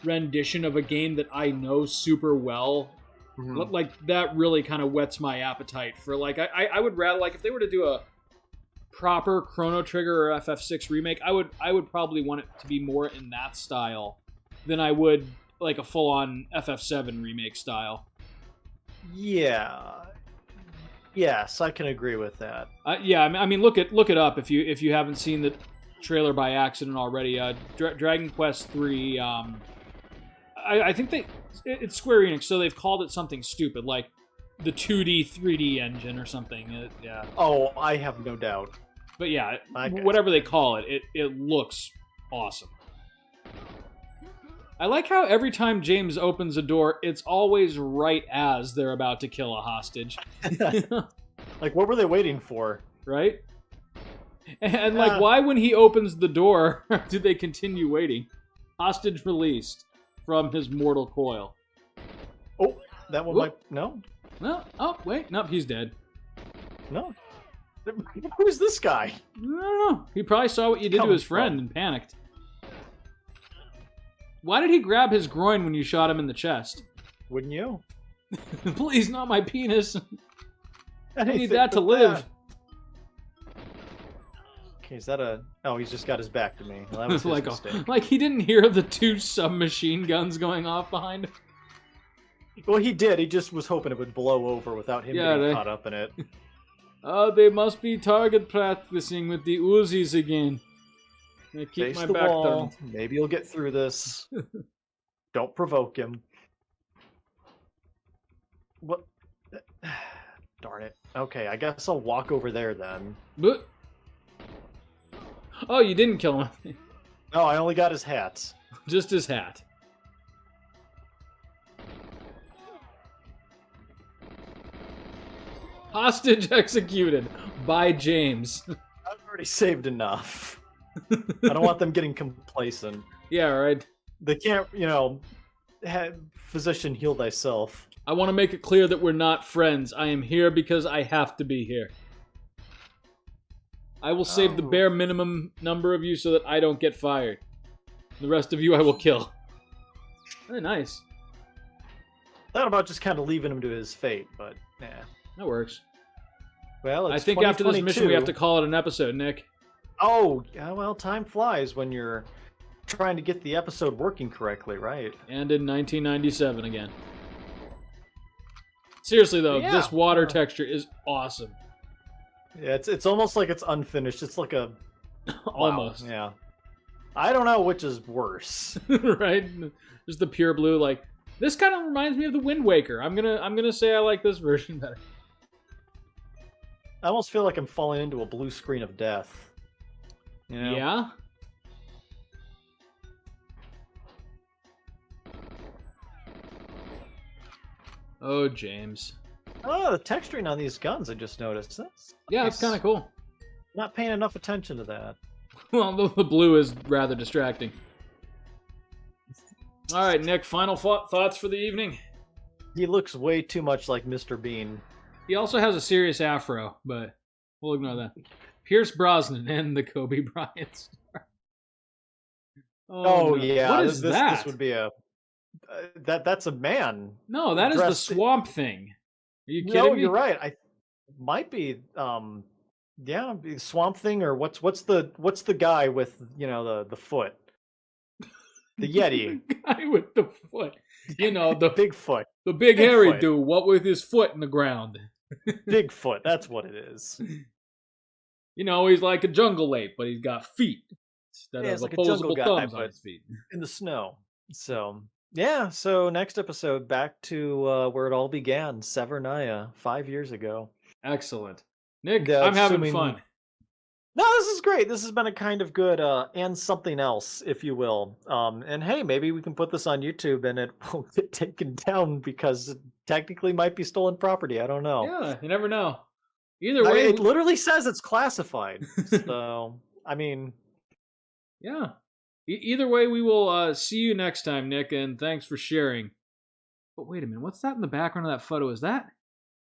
rendition of a game that I know super well. Mm-hmm. Like that really kind of whets my appetite for like I would rather, like, if they were to do a proper Chrono Trigger or FF6 remake, I would probably want it to be more in that style than I would like a full-on FF7 remake style. Yeah. Yes, I can agree with that. Yeah, I mean look it up if you haven't seen the trailer by accident already. Dragon Quest III. I think it's Square Enix, so they've called it something stupid like the 2D 3D engine or something. Yeah. Oh, I have no doubt. But yeah, whatever they call it, it looks awesome. I like how every time James opens a door, it's always right as they're about to kill a hostage. Like, what were they waiting for? Right? And like, why when he opens the door, do they continue waiting? Hostage released from his mortal coil. Oh, that one might... No? No. Oh, wait. Nope, he's dead. No. Who's this guy? I don't know. He probably saw what you did to his friend and panicked. Why did he grab his groin when you shot him in the chest? Wouldn't you? Please, not my penis. I need that to live. Okay, is that a... Oh, he's just got his back to me. Well, that was his mistake. Like he didn't hear the 2 submachine guns going off behind him. Well, he did. He just was hoping it would blow over without him getting caught up in it. They must be target practicing with the Uzis again. I keep my back turned. Maybe you'll get through this. Don't provoke him. What? Darn it. Okay, I guess I'll walk over there then. But... Oh, you didn't kill him. No, I only got his hat. Just his hat. Hostage executed by James. I've already saved enough. I don't want them getting complacent. Yeah, right. They can't, physician, heal thyself. I want to make it clear that we're not friends. I am here because I have to be here. I will save the bare minimum number of you so that I don't get fired. The rest of you I will kill. Very nice. Thought about just kind of leaving him to his fate, but Nah. That works. Well, I it's think after this mission we have to 2022. call it an episode, Nick. Oh, yeah, well, time flies when you're trying to get the episode working correctly, right? And in 1997 again. Seriously though, Yeah. this water texture is awesome. Yeah, it's almost like it's unfinished. It's like a Almost. Wow, yeah. I don't know which is worse. Right? Just the pure blue. Like this kind of reminds me of the Wind Waker. I'm gonna say I like this version better. I almost feel like I'm falling into a blue screen of death. You know? Yeah. Oh, James. Oh, the texturing on these guns, I just noticed. That's Yeah, it's nice. kind of cool. Not paying enough attention to that. Well, the blue is rather distracting. All right, Nick, final thoughts for the evening? He looks way too much like Mr. Bean. He also has a serious afro, but we'll ignore that. Pierce Brosnan and the Kobe Bryant star. Oh, no. yeah. What is that? This would be a... that's a man. No, that is the dressed- Swamp Thing. Are you kidding No, me? you're right. I might be yeah, Swamp Thing, or what's the guy with, you know, the foot? The Yeti. The guy with the foot. You know, the Bigfoot. the big hairy Bigfoot. dude, what with his foot in the ground. Bigfoot, that's what it is. You know, he's like a jungle ape, but he's got feet instead Yeah, of it's like a jungle opposable guy, thumbs on but- his feet. In the snow. So yeah, so next episode, back to where it all began, Severnaya, 5 years ago. Excellent. Nick, Yeah, I'm having assuming- fun. No, this is great. This has been a kind of good and something else, if you will. And hey, maybe we can put this on YouTube and it won't get taken down because it technically might be stolen property. I don't know. Yeah, you never know. Either way, It literally says it's classified. So, I mean, yeah. Either way, we will see you next time, Nick, and thanks for sharing. But wait a minute, what's that in the background of that photo? Is that?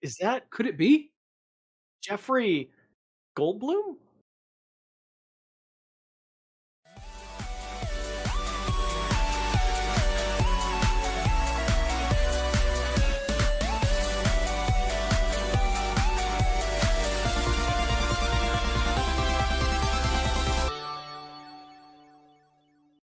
is that Could it be? Jeffrey Goldblum?